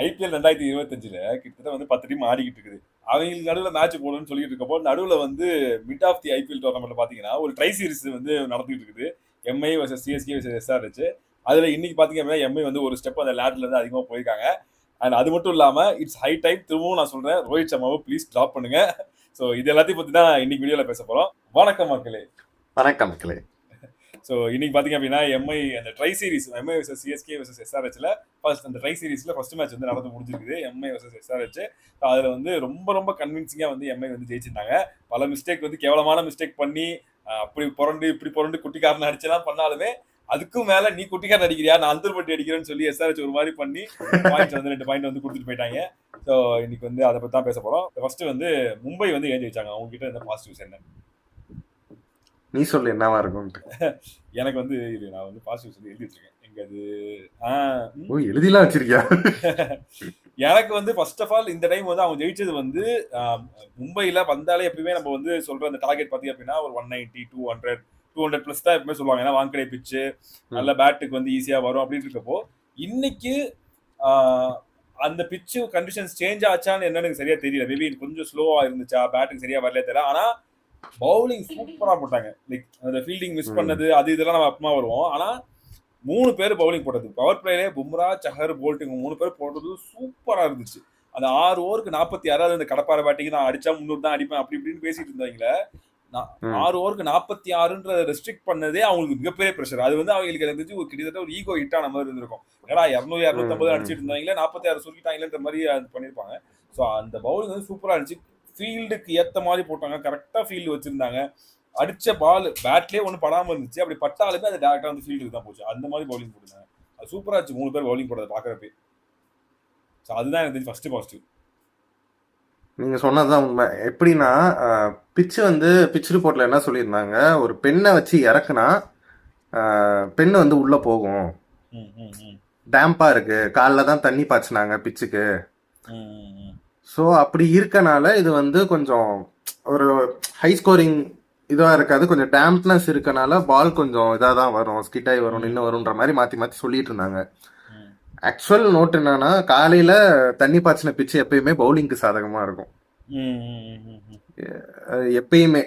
IPL 2025ல கிட்டத்தட்ட வந்து 10 team ஆடிக்கிட்டு இருக்குது. அவங்களுக்கு நடுவுல மேட்ச் போடணும்னு சொல்லிட்டு இருக்கப்போ, நடுவுல வந்து மிட் ஆஃப் தி ஐபிஎல் டோர்னமெண்ட்ல பாத்தீங்கன்னா, ஒரு ட்ரை சீரிஸ் வந்து நடந்துட்டு இருக்குது. Mi versus CSK versus SRH. அதுல இன்னைக்கு பாத்தீங்க அப்படின்னா எம்ஐ வந்து ஒரு ஸ்டெப் அந்த லேட்ல இருந்து அதிகமா போயிருக்காங்க. அண்ட் அது மட்டும் இல்லாம இட்ஸ் ஹை டைம் திரும்பவும் நான் சொல்றேன், ரோஹித் சர்மாவை ப்ளீஸ் டிராப் பண்ணுங்க. ஸோ இது எல்லாத்தையும் பத்தி தான் இன்னைக்கு வீடியோல பேச போறோம். வணக்கம் மக்களே. வணக்கம் மக்களே. ஸோ இன்னைக்கு பாத்தீங்க அப்படின்னா எம்ஐ அந்த tri series MI versus CSK versus எஸ்ஆர்எச்ல ஃபர்ஸ்ட் அந்த ட்ரை சீரிஸ்ல ஃபர்ஸ்ட் மேட்ச் வந்து நடந்து முடிஞ்சிருக்குது. Mi versus SRH. அதுல வந்து ரொம்ப ரொம்ப கன்வின்சிங்கா வந்து எம்ஐ வந்து ஜெயிச்சிருந்தாங்க. பல மிஸ்டேக் வந்து கேவலமான மிஸ்டேக் பண்ணி அப்படி புரண்டு இப்படி புரண்டு குட்டிக்காரன் அடிச்செல்லாம் பண்ணாலுமே அதுக்கும் மேல நீ குட்டிக்காரன் அடிக்கிறியா நான் அந்தர்பட்டி அடிக்கிறேன்னு சொல்லி எஸ்ஆர்எச் ஒரு மாதிரி பண்ணி பாயிண்ட்ஸ் வந்து 2 பாயிண்ட் வந்து கொடுத்துட்டு போயிட்டாங்க. ஸோ இன்னைக்கு வந்து அதை பத்தி தான் பேச போறோம். ஃபர்ஸ்ட் வந்து மும்பை வந்து ஏன் ஜெயிச்சாங்க, அவங்க கிட்ட என்ன பாசிட்டிவ்ஸ் என்ன நீ சொல்லு என்னவா இருக்கும்ட்டு. எனக்கு வந்து இது நான் வந்து பாசிட்டிவ்ஸ் வந்து எழுதி வச்சிருக்கேன். எங்க அது எழுதிலாம் வச்சிருக்கியா? எனக்கு வந்து ஃபர்ஸ்ட் ஆஃப் ஆல் இந்த டைம் வந்து அவங்க ஜெயிச்சது வந்து மும்பைல வந்தாலே எப்பயுமே நம்ம வந்து சொல்ற அந்த டார்கெட் பாத்தீங்க அப்படின்னா ஒரு 190 200 பிளஸ் தான் எப்பவுமே சொல்லுவாங்க. ஏன்னா வாங்கடை பிச்சு நல்ல பேட்டுக்கு வந்து ஈஸியா வரும் அப்படின்னு இருக்கப்போ இன்னைக்கு அந்த பிச்சு கண்டிஷன்ஸ் சேஞ்ச் ஆச்சான்னு என்னன்னு சரியா தெரியல. மேபி கொஞ்சம் ஸ்லோவா இருந்துச்சா, பேட்டுக்கு சரியா வரல தெரியல. ஆனா பவுலிங் சூப்பரா போட்டாங்க. லைக் அந்த ஃபீல்டிங் மிஸ் பண்ணது அது இதெல்லாம் நம்ம அப்புறமா வருவோம். ஆனா 3 பேர் பவுலிங் போட்டது பவர் பிளேலே பும்ரா, சஹர், போல்ட் 3 பேர் போட்டது சூப்பரா இருந்துச்சு. அந்த 6 ஓவருக்கு 46 அந்த கடப்பாறை பேட்டிங் நான் அடிச்சா 300 தான் அடிப்பேன் அப்படி இப்படின்னு பேசிட்டு இருந்தாங்களே. 6 ஓவருக்கு 46 ரெஸ்ட்ரிக்ட் பண்ணதே அவங்களுக்கு மிகப்பெரிய பிரஷர். அது வந்து அவங்களுக்கு இருந்துச்சு ஒரு கிட்டத்தட்ட ஒரு ஈகோ ஹிட் ஆன மாதிரி இருந்திருக்கும். ஏன்னா 200 250 அடிச்சிட்டு இருந்தாங்களே 46 சுருக்கிட்டாங்களேன்ற மாதிரி பண்ணிருப்பாங்க. ஸோ அந்த பவுலிங் வந்து சூப்பரா இருந்துச்சு. ஃபீல்டுக்கு ஏத்த மாதிரி போட்டாங்க, கரெக்டா ஃபீல்டு வச்சிருந்தாங்க. அடிச்ச பால் பேட்லயே ஒன்றும் படாமல் இருந்துச்சு. அப்படி பட்டாலுமே அது டேரக்டா வந்து ஃபீல்டுக்கு தான் போச்சு. அந்த மாதிரி பவுலிங் போட்டுருந்தாங்க. அது சூப்பரா இருந்துச்சு 3 பேர் பவுலிங் போடுறத பாக்குறப்ப. ஸோ அதுதான் எனக்கு ஃபர்ஸ்ட் பாசிட்டிவ். நீங்க சொன்னதுதான் உண்மை. எப்படின்னா பிச்சு வந்து பிச் ரிப்போர்ட்ல என்ன சொல்லியிருந்தாங்க, ஒரு பெண்ணை வச்சு இறக்குனா பெண்ணு வந்து உள்ள போகும், டேம்பா இருக்கு, காலில் தான் தண்ணி பாய்ச்சினாங்க பிச்சுக்கு. ஸோ அப்படி இருக்கனால இது வந்து கொஞ்சம் ஒரு ஹை ஸ்கோரிங் இதுவாக இருக்காது, கொஞ்சம் டேம்ப்னஸ் இருக்கனால பால் கொஞ்சம் இதாக தான் வரும், ஸ்கிட்டாகி வரும், நின்று வரும்ன்ற மாதிரி மாற்றி மாற்றி சொல்லிட்டு இருந்தாங்க. ஆக்சுவல் நோட் என்னன்னா, காலையில் தண்ணி பாய்ச்சின பிச்சு எப்பயுமே பவுலிங்க்கு சாதகமாக இருக்கும். எப்பயுமே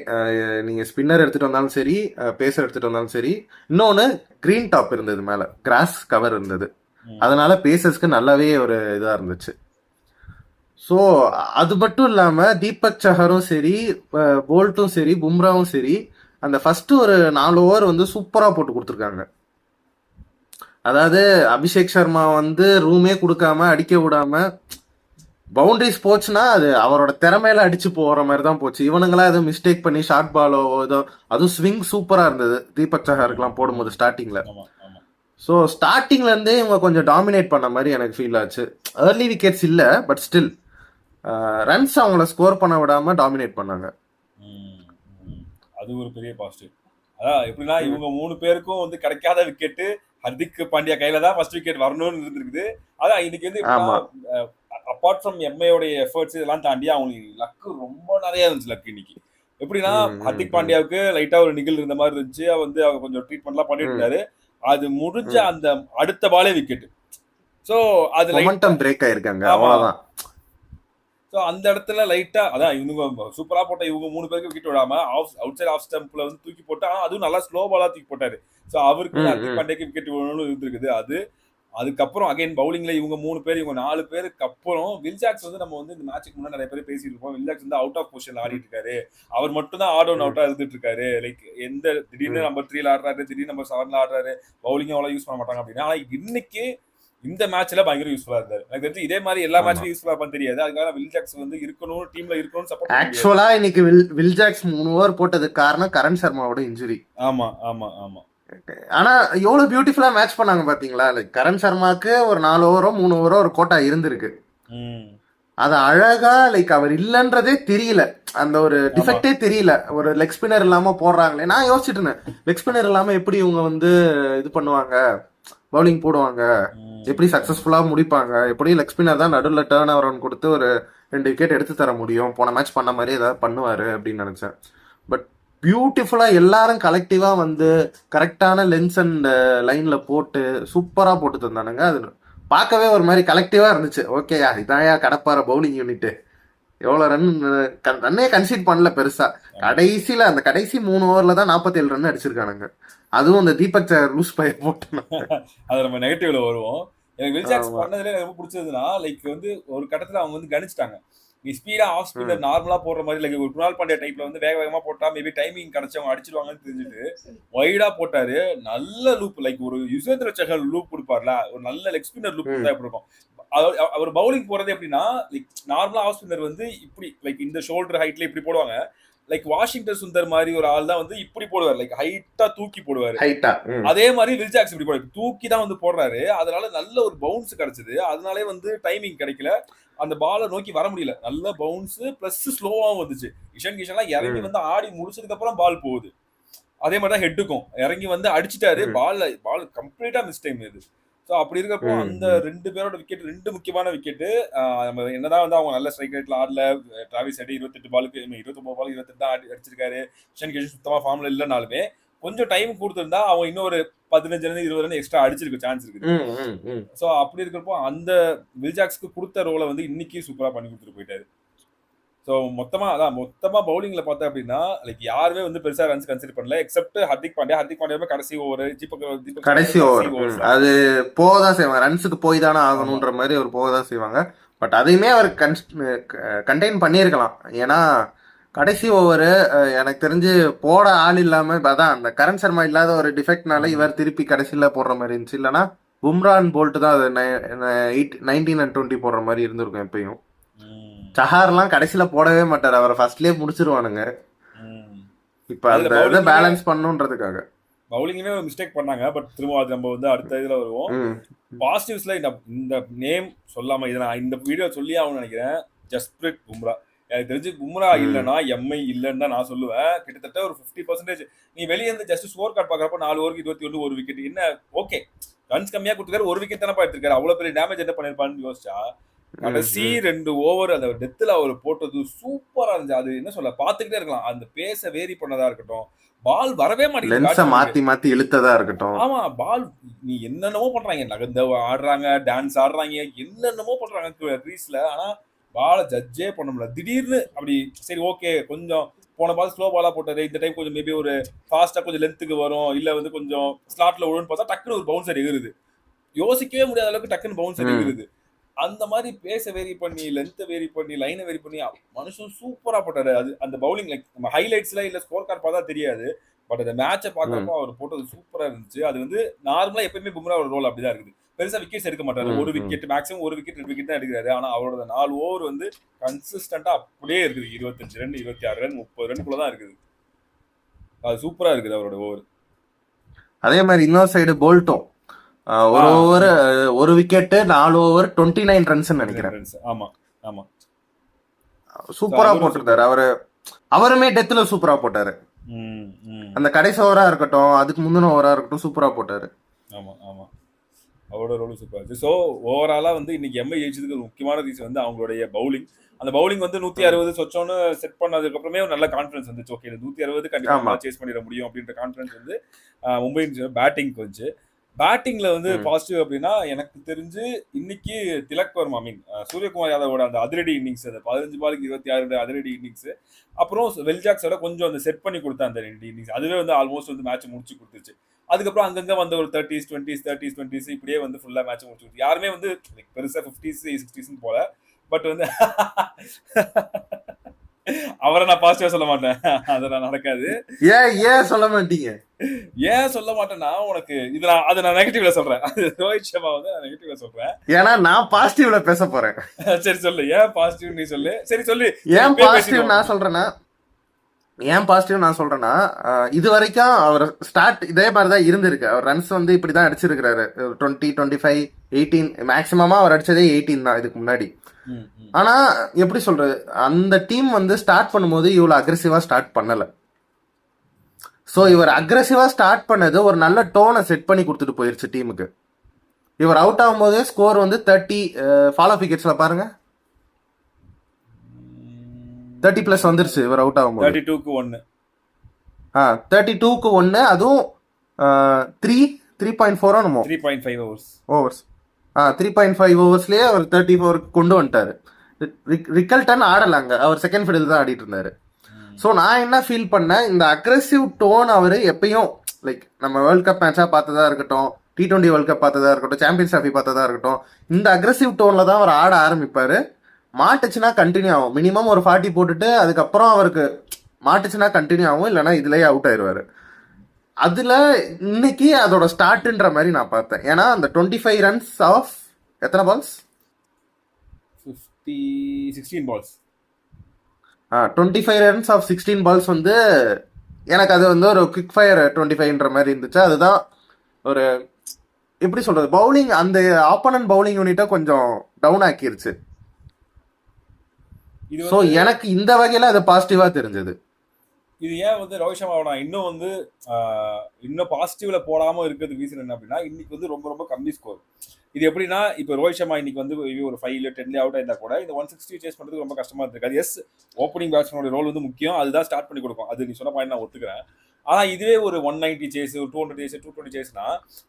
நீங்கள் ஸ்பின்னர் எடுத்துகிட்டு வந்தாலும் சரி, பேசர் எடுத்துகிட்டு வந்தாலும் சரி. இன்னொன்று க்ரீன் டாப் இருந்தது, மேலே கிராஸ் கவர் இருந்தது, அதனால பேசர்ஸ்க்கு நல்லாவே ஒரு இதாக இருந்துச்சு. ஸோ அது மட்டும் இல்லாமல் தீபக் சஹரும் சரி, போல்ட்டும் சரி, பும்ராவும் சரி, அந்த ஃபர்ஸ்ட் ஒரு 4 ஓவர் வந்து சூப்பராக போட்டு கொடுத்துருக்காங்க. அதாவது அபிஷேக் சர்மா வந்து ரூமே கொடுக்காம அடிக்க விடாம பவுண்டரிஸ் போச்சுன்னா அது அவரோட திறமையில அடிச்சு போகிற மாதிரி தான் போச்சு. இவனுங்களா எதுவும் மிஸ்டேக் பண்ணி ஷார்ட் பாலோ ஏதோ, அதுவும் ஸ்விங் சூப்பராக இருந்தது தீபக் சஹருக்குலாம் போடும்போது ஸ்டார்டிங்கில். ஸோ ஸ்டார்டிங்ல இருந்தே இவங்க கொஞ்சம் டாமினேட் பண்ண மாதிரி எனக்கு ஃபீல் ஆச்சு. ஏர்லி விக்கெட்ஸ் இல்லை, பட் ஸ்டில் ரன்ஸ் அவங்கள ஸ்கோர் பண்ண விடாம டாமினேட் பண்ணாங்க. அது ஒரு பெரிய பாசிட்டிவ். அதான் எப்படின்னா இவங்க 3 பேருக்கும் வந்து கிடைக்காத விக்கெட்டு ஹர்திக் பாண்டியா கையில தான் ஃபர்ஸ்ட் விக்கெட் வரணும்னு இருந்திருக்குது. அதான் இன்னைக்கு வந்து அப்பார்ட் ஃப்ரம் எம்ஐயோடைய எஃபர்ட்ஸ் இதெல்லாம் தாண்டி அவங்களுக்கு லக்கு ரொம்ப நிறைய இருந்துச்சு. லக்கு இன்னைக்கு எப்படின்னா ஹர்திக் பாண்டியாவுக்கு லைட்டா ஒரு நிகழ் இருந்த மாதிரி இருந்துச்சு. வந்து அவங்க கொஞ்சம் ட்ரீட்மெண்ட்லாம் பண்ணிட்டு இருந்தாரு. அது முடிஞ்ச அந்த அடுத்த பாலே விக்கெட். ஸோ அது மொமெண்டம் பிரேக் ஆயிருக்காங்க, அவ்வளவுதான். ஸோ அந்த இடத்துல லைட்டா அதான் இவங்க சூப்பரா போட்ட இவங்க 3 பேருக்கு விக்கெட் விடாம அவுட் சைட் ஆஃப் ஸ்டம்ப்ல வந்து தூக்கி போட்டு, ஆனால் அதுவும் நல்லா ஸ்லோ பாலா தூக்கி போட்டாரு. ஸோ அவருக்கு ஹர்திக் பாண்டியாக்கு விக்கெட் விடணும்னு இருந்திருக்குது. அதுக்கப்புறம் அகைன் பவுலிங்ல இவங்க 3 பேர், இவங்க 4 பேருக்கு அப்புறம் வில் ஜாக்ஸ் வந்து நம்ம வந்து இந்த மேட்சுக்கு முன்னாடி நிறைய பேர் பேசிட்டு இருப்போம். வில் ஜாக்ஸ் வந்து அவுட் ஆஃப் பொசிஷன்ல ஆடிட்டு இருக்காரு. அவர் மட்டும் தான் ஆட் அவுட்டா இருந்துட்டு இருக்காரு. லைக் எந்த திடீர்னு நம்பர் 3ல ஆடுறாரு, திடீர்னு நம்பர் 7ல ஆடுறாரு, பவுலிங் அவ்வளவு யூஸ் பண்ண மாட்டாங்க அப்படின்னா. ஆனா இன்னைக்கு இந்த மேட்ச்ல பயங்கர யூஸ்ஃபுல்லா இருந்தாரு. எனக்கு தெரிஞ்சு இதே மாதிரி எல்லா மேட்ச்லயும் யூஸ்ஃபுல்லா இருப்பான்னு தெரியாது. அதுக்காக வில் ஜாக்ஸ் வந்து இருக்கணும், டீம்ல இருக்கணும்னு சப்போர்ட். ஆக்சுவலா இன்னைக்கு வில் ஜாக்ஸ் 3 ஓவர் போட்டதுக்கு காரணம் கரண் சர்மாவோட இன்ஜுரி. ஆமா ஆமா ஆமா. ஆனா எவ்வளவு பியூட்டிஃபுல்லா மேட்ச் பண்ணாங்க பாத்தீங்களா. லைக் கரண் சர்மாக்கு ஒரு 4 ஓவரோ 3 ஓவரோ ஒரு கோட்டா இருந்திருக்கு. அது அழகா லைக் அவர் இல்லன்றதே தெரியல, அந்த ஒரு டிஃபெக்டே தெரியல. ஒரு லெக் ஸ்பின்னர் இல்லாம போடுறாங்களே, நான் யோசிச்சுட்டு இருந்தேன் லெக் ஸ்பின்னர் இல்லாம எப்படி இவங்க வந்து இது பண்ணுவாங்க, பவுலிங் போடுவாங்க, எப்படி சக்சஸ்ஃபுல்லா முடிப்பாங்க, எப்படி லெக் ஸ்பின்னர் தான் நடுவில் டர்ன் ஓவர் கொடுத்து ஒரு 2 விக்கெட் எடுத்து தர முடியும், போன மேட்ச் பண்ண மாதிரி ஏதாவது பண்ணுவாரு அப்படின்னு நினைச்சேன். பட் பியூட்டிஃபுல்லா எல்லாரும் கலெக்டிவா வந்து கரெக்டான லென்ஸ் அண்ட் லைன்ல போட்டு சூப்பரா போட்டு தந்தானுங்க. அது பார்க்கவே ஒரு மாதிரி கலெக்டிவா இருந்துச்சு. ஓகேயா இதாயா கடப்பார பவுலிங் யூனிட், எவ்வளவு ரன்னே கன்சீட் பண்ணல பெருசா. கடைசியில அந்த கடைசி 3 ஓவர்ல தான் 47 ரன் அடிச்சிருக்கானுங்க. அதுவும் அந்த தீபக் சார் லூஸ் பைய போட்டு. அது நம்ம நெகட்டிவ்ல வருவோம். எனக்கு வில்ஜாக்ஸ் பண்ணதுல எனக்கு ரொம்ப பிடிச்சதுன்னா லைக் வந்து ஒரு கட்டத்துல அவங்க வந்து கணிச்சிட்டாங்க, நீ ஸ்பீடா ஆஃப் ஸ்பீடர் நார்மலா போடுற மாதிரி லைக் ஒரு குணால் பாண்டியா டைப்ல வந்து வேக வேகமா போட்டா மேபி டைமிங் கிடைச்சு அவங்க அடிச்சிருவாங்கன்னு தெரிஞ்சுட்டு வைடா போட்டாரு. நல்ல லூப், லைக் ஒரு யுஸ்வேந்திர சஹல் லூப் கொடுப்பார்ல, ஒரு நல்ல லெக் ஸ்பின்னர் லூப் கொடுத்தா எப்படி இருக்கும். அவர் பவுலிங் போறது எப்படின்னா லைக் நார்மலா ஆஃப் ஸ்பின்னர் வந்து இப்படி லைக் இந்த ஷோல்டர் ஹைட்ல இப்படி போடுவாங்க. லைக் வாஷிங்டன் சுந்தர் மாதிரி ஒரு ஆள் தான் வந்து இப்படி போடுவார், லைக் ஹைட்டா தூக்கி போடுவாரு. அதே மாதிரி வில்ஜாக்ஸ் இப்படி போடுவாரு, தூக்கி தான் வந்து போடுறாரு. அதனால நல்ல ஒரு பவுன்ஸ் கிடைச்சது. அதனாலே வந்து டைமிங் கிடைக்கல, அந்த பாலை நோக்கி வர முடியல. நல்ல பவுன்ஸ் பிளஸ் ஸ்லோவாகவும் வந்துச்சு. இஷன் கிஷன்லாம் இறங்கி வந்து ஆடி முடிச்சதுக்கு அப்புறம் பால் போகுது. அதே மாதிரி தான் ஹெட்டுக்கும் இறங்கி வந்து அடிச்சிட்டாரு. பால் கம்ப்ளீட்டா மிஸ் டைம் இது. ஸோ அப்படி இருக்கப்போ அந்த 2 பேரோட விக்கெட் 2 முக்கியமான விக்கெட்டு. நம்ம என்னதான் வந்து அவங்க நல்ல ஸ்ட்ரைக் ரேட்ல ஆடல. டிராவிஸ் ஹெட் 28 பாலுக்கு 29 பாலுக்கு 28 தான் அடிச்சிருக்காரு. இஷன் கிஷன் சுத்தமா ஃபார்ம்ல இல்லைனாலுமே கொஞ்சம் டைம் கொடுத்துருந்தா அவங்க இன்னொரு 15 20 ரன் எக்ஸ்ட்ரா அடிச்சிருக்க சான்ஸ் இருக்குது. ஸோ அப்படி இருக்கிறப்போ அந்த வில்ஜாக்ஸ்க்கு கொடுத்த ரோலை வந்து இன்னைக்கு சூப்பரா பண்ணி கொடுத்துட்டு போயிட்டாரு. ஸோ மொத்தமா பவுலிங்ல பார்த்தா அப்படின்னா லைக் யாருமே வந்து பெருசா ரன்ஸ் கன்சிடர் பண்ணல எக்ஸப்ட் ஹர்திக் பாண்டியா கடைசி ஓவர் கடைசி ஓவர் அது போகதான் செய்வாங்க, ரன்ஸுக்கு போய் தானே ஆகணும்ன்ற மாதிரி அவர் போகதான் செய்வாங்க. பட் அதையுமே அவர் கண்டெயின் பண்ணியிருக்கலாம். ஏன்னா கடைசி ஓவரு எனக்கு தெரிஞ்சு போட ஆள் இல்லாம அதான் அந்த கரண் சர்மா இல்லாத ஒரு டிஃபெக்ட்னால இவர் திருப்பி கடைசியில போடுற மாதிரி இருந்துச்சு. இல்லைன்னா பும்ரான் போல்ட் தான் அது 19 and 20 போடுற மாதிரி இருந்திருக்கும். எப்பயும் சஹார்லாம் கடைசியில போடவே மாட்டார், அவரை ஃபர்ஸ்ட்லயே முடிச்சிருவானுங்க. இப்ப அந்த பேலன்ஸ் பண்ணுன்றதுக்காக பவுலிங்லயே ஒரு மிஸ்டேக் பண்ணாங்க. பட் திரும்ப அது நம்ம வந்து அடுத்த இதுல வருவோம். பாசிட்டிவ்ஸ்ல இந்த நேம் சொல்லாம இதை நான் இந்த வீடியோ சொல்லி ஆகும்னு நினைக்கிறேன். ஜஸ்பிரிட் பும்ரா. எனக்கு தெரிஞ்சு பும்ரா இல்லைன்னா எம்ஐ இல்லைன்னு தான் நான் சொல்லுவேன். கிட்டத்தட்ட ஒரு 50%. நீ வெளியே இருந்து ஜஸ்ட் ஸ்கோர் கார்டு பாக்குறப்ப 4 ஓவருக்கு 21 ஒரு விக்கெட் என்ன ஓகே, ரன்ஸ் கம்மியா கொடுத்துருக்காரு, ஒரு விக்கெட் தானே எடுத்திருக்காரு, அவ்வளவு பெரிய டேமேஜ் என்ன பண்ணிருப்பான்னு யோசிச்சா கடைசி 2 ஓவர் அந்த டெத்துல அவர் போட்டது சூப்பரா இருந்துச்சு. அது என்ன சொல்ல பாத்துக்கிட்டே இருக்கலாம். அந்த பேச வேரி பண்ணதா இருக்கட்டும், பால் வரவே மாட்டேங்குது, மாத்தி மாத்தி இழுத்ததா இருக்கட்டும். ஆமா பால் நீ என்னென்னமோ பண்றாங்க, நகர்ந்த ஆடுறாங்க, டான்ஸ் ஆடுறாங்க, என்னென்னமோ பண்றாங்க கிரீஸ்ல. ஆனா பாலை ஜட்ஜே பண்ண முடியல. திடீர்னு அப்படி சரி ஓகே கொஞ்சம் போன பால் ஸ்லோ பாலா போட்டாரு, இந்த டைம் கொஞ்சம் மேபி ஒரு ஃபாஸ்டா கொஞ்சம் லென்த்துக்கு வரும், இல்ல வந்து கொஞ்சம் ஸ்லாட்ல விழுன்னு பார்த்தா டக்குன்னு ஒரு பவுன்சர் எகுருது. யோசிக்கவே முடியாத அளவுக்கு டக்குன்னு பவுன்சர் எகுருது. அந்த மாதிரி பேச வேரி பண்ணி லென்த் வேரி பண்ணி லைனை வேரி பண்ணி மனுஷன் சூப்பரா போட்டாரு. அது அந்த பவுலிங் லைக் நம்ம ஹைலைட்ஸ்ல இல்ல ஸ்கோர் கார்டு பார்த்தா தெரியாது. பட் அந்த மேட்சை பார்க்கறப்போ அவர் போட்டது சூப்பரா இருந்துச்சு. அது வந்து நார்மலா எப்பயுமே பும்ரா ஒரு ரோல் அப்படிதான் இருக்குது. பெருசா விக்கெட்ஸ் எடுக்க மாட்டாரு, ஒரு விக்கெட் மேக்ஸிமம் ஒரு விக்கெட் 2 விக்கெட் தான் எடுக்கிறாரு. ஆனா அவரோட 4 ஓவர் வந்து கன்சிஸ்டன்டா அப்படியே இருக்குது. 25 ரன் 26 ரன் 30 ரன்குள்ளதான் இருக்குது. அது சூப்பரா இருக்குது அவரோட ஓவர். அதே மாதிரி இன்னொரு சைடு போல்ட்டும் ஒரு ஓவர் ஒரு விக்கெட் 4 ஓவர் 29 ரன்ஸ் நினைக்கிறேன். ஆமா ஆமா சூப்பரா போட்டிருந்தாரு. அவருமே டெத்துல சூப்பரா போட்டாரு. அந்த கடைசி ஓவரா இருக்கட்டும், அதுக்கு முந்தின ஓவரா இருக்கட்டும், சூப்பரா போட்டாரு. ஆமா ஆமா அவரோட ரோல் சூப்பரா இருந்துச்சு. ஸோ ஓவராலா வந்து இன்னைக்கு எம்ஐ ஜெயிச்சதுக்கு ஒரு முக்கியமான ரீசன் வந்து அவங்களுடைய பவுலிங். அந்த பவுலிங் வந்து 160 சொச்சோன்னு செட் பண்ணதுக்கு அப்புறமே ஒரு நல்ல கான்ஃபிடன்ஸ் வந்துச்சு. ஓகே 160 கண்டிப்பா சேஸ் பண்ணிட முடியும் அப்படின்ற கான்ஃபிடன்ஸ் வந்து மும்பை பேட்டிங் வந்துச்சு. பேட்டிங்ல வந்து பாசிட்டிவ் அப்படின்னா எனக்கு தெரிஞ்சு இன்னைக்கு திலக் வர்மா சூரியகுமார் யாதவோட அந்த அதிரடி இன்னிங்ஸ், அந்த 15 பாலுக்கு 26 அதிரடி இன்னிங்ஸ், அப்புறம் வெல்ஜாக்ஸோட கொஞ்சம் அந்த செட் பண்ணி கொடுத்த அந்த 2 இன்னிங்ஸ் அதுவே வந்து ஆல்மோஸ்ட் வந்து மேட்ச் முடிச்சு கொடுத்துருச்சு. அதுக்கப்புறம் அங்கங்க வந்து ஒரு 30s 20s இப்படியே வந்து ஃபுல்லா மேட்ச் முடிச்சு கொடுத்து யாருமே வந்து பெருசா 50s 60s போல. பட் வந்து அவரை நான் பாசிட்டிவா சொல்ல மாட்டேன், அதெல்லாம் நடக்காது. ஏன் சொல்ல மாட்டீங்க? ஏன் சொல்ல மாட்டேன்னா உனக்கு இது அதை நான் நெகட்டிவ்ல சொல்றேன். ரோஹித் சர்மா வந்து நான் நெகட்டிவ்ல சொல்றேன், ஏன்னா நான் பாசிட்டிவ்ல பேச போறேன். சரி சொல்லு ஏன் பாசிட்டிவ் நீ சொல்லு. சரி சொல்லு ஏன் பாசிட்டிவ் நான் சொல்றேன்னா இது வரைக்கும் அவர் ஸ்டார்ட் இதே மாதிரிதான் இருந்திருக்கு. அவர் ரன்ஸ் வந்து இப்படிதான் அடிச்சிருக்கிறாரு, 20 25 18 மேக்சிமமா அவர் அடிச்சதே 18 தான் இதுக்கு முன்னாடி. ஆனா எப்படி சொல்றது, அந்த டீம் வந்து ஸ்டார்ட் பண்ணும்போது இவ்வளவு அக்ரெசிவா ஸ்டார்ட் பண்ணல. சோ இவர் அக்ரெசிவா ஸ்டார்ட் பண்ணது ஒரு நல்ல டோனை செட் பண்ணி கொடுத்துட்டு போயிருச்சு டீமுக்கு. இவர் அவுட் ஆகும் போதே ஸ்கோர் வந்து 30 ஃபாலோ விக்கெட்ஸ்ல பாருங்க 30+ வந்துருச்சு. இவர் அவுட் ஆகும் போது 32க்கு 1 32க்கு 1 அதுவும் 3.4 3.5 ஓவர்ஸ் 3.5 ஓவர்ஸ்லயே அவர் 34 கொண்டு வந்துட்டாரு. ரிக்கல்டன் ஆடலாங்க, அவர் செகண்ட் ஃபீல்டில் தான் ஆடிட்டு இருந்தாரு. ஸோ நான் என்ன ஃபீல் பண்ணேன், இந்த அக்ரெசிவ் டோன் அவர் எப்பயும் லைக் நம்ம வேர்ல்ட் கப் மேட்சாக பார்த்ததா இருக்கட்டும், T20 வேர்ல்ட் கப் பார்த்ததா இருக்கட்டும், சாம்பியன்ஸ் ட்ராஃபி பார்த்ததா இருக்கட்டும், இந்த அக்ரெசிவ் டோனில் தான் அவர் ஆட ஆரம்பிப்பார். மாட்டுச்சுன்னா கண்டினியூ ஆகும். மினிமம் ஒரு 40 போட்டுட்டு அதுக்கப்புறம் அவருக்கு மாட்டுச்சுன்னா கண்டினியூ ஆகும், இல்லைன்னா இதுலேயே அவுட் ஆயிடுவார். அதில் இன்னைக்கு அதோட ஸ்டார்ட்ன்ற மாதிரி நான் பார்த்தேன். ஏன்னா அந்த 25 ரன்ஸ் ஆஃப் எத்தனை balls, 16 balls, 25 runs of 16 balls வந்து எனக்கு அது வந்து ஒரு குவிக் ஃபயர் 25ன்ற மாதிரி இருந்துச்சு. அதுதான் ஒரு எப்படி சொல்றது, பவுலிங் அந்த ஆப்போனன்ட் பவுலிங் யூனிட்டை கொஞ்சம் டவுன் ஆக்கிருச்சு. ஸோ எனக்கு இந்த வகையில் அது பாசிட்டிவா தெரிஞ்சது. இது ஏன் வந்து ரோஹித் சர்மா நான் இன்னும் வந்து இன்னும் பாசிட்டிவ்ல போடாம இருக்கிறதுக்கு ரீசன் என்ன அப்படின்னா, இன்னைக்கு வந்து ரொம்ப ரொம்ப கம்மி ஸ்கோர். இது எப்படின்னா, இப்போ ரோஹித் சர்மா இன்னைக்கு வந்து ஒரு 5 10 அவுட் ஆயிருந்தா கூட இந்த 160 சேஸ் பண்றதுக்கு ரொம்ப கஷ்டமா இருக்கு. அது எஸ், ஓப்பனிங் பேட்ஸ்மேனோட ரோல் வந்து முக்கியம், அதுதான் ஸ்டார்ட் பண்ணி கொடுக்கும். அது நீ சொன்ன பாயிண்ட் நான் ஒத்துக்கிறேன். ஆனா இதுவே ஒரு 190 சேஸ், ஒரு 200 சேஸ், 220 சேஸ்னா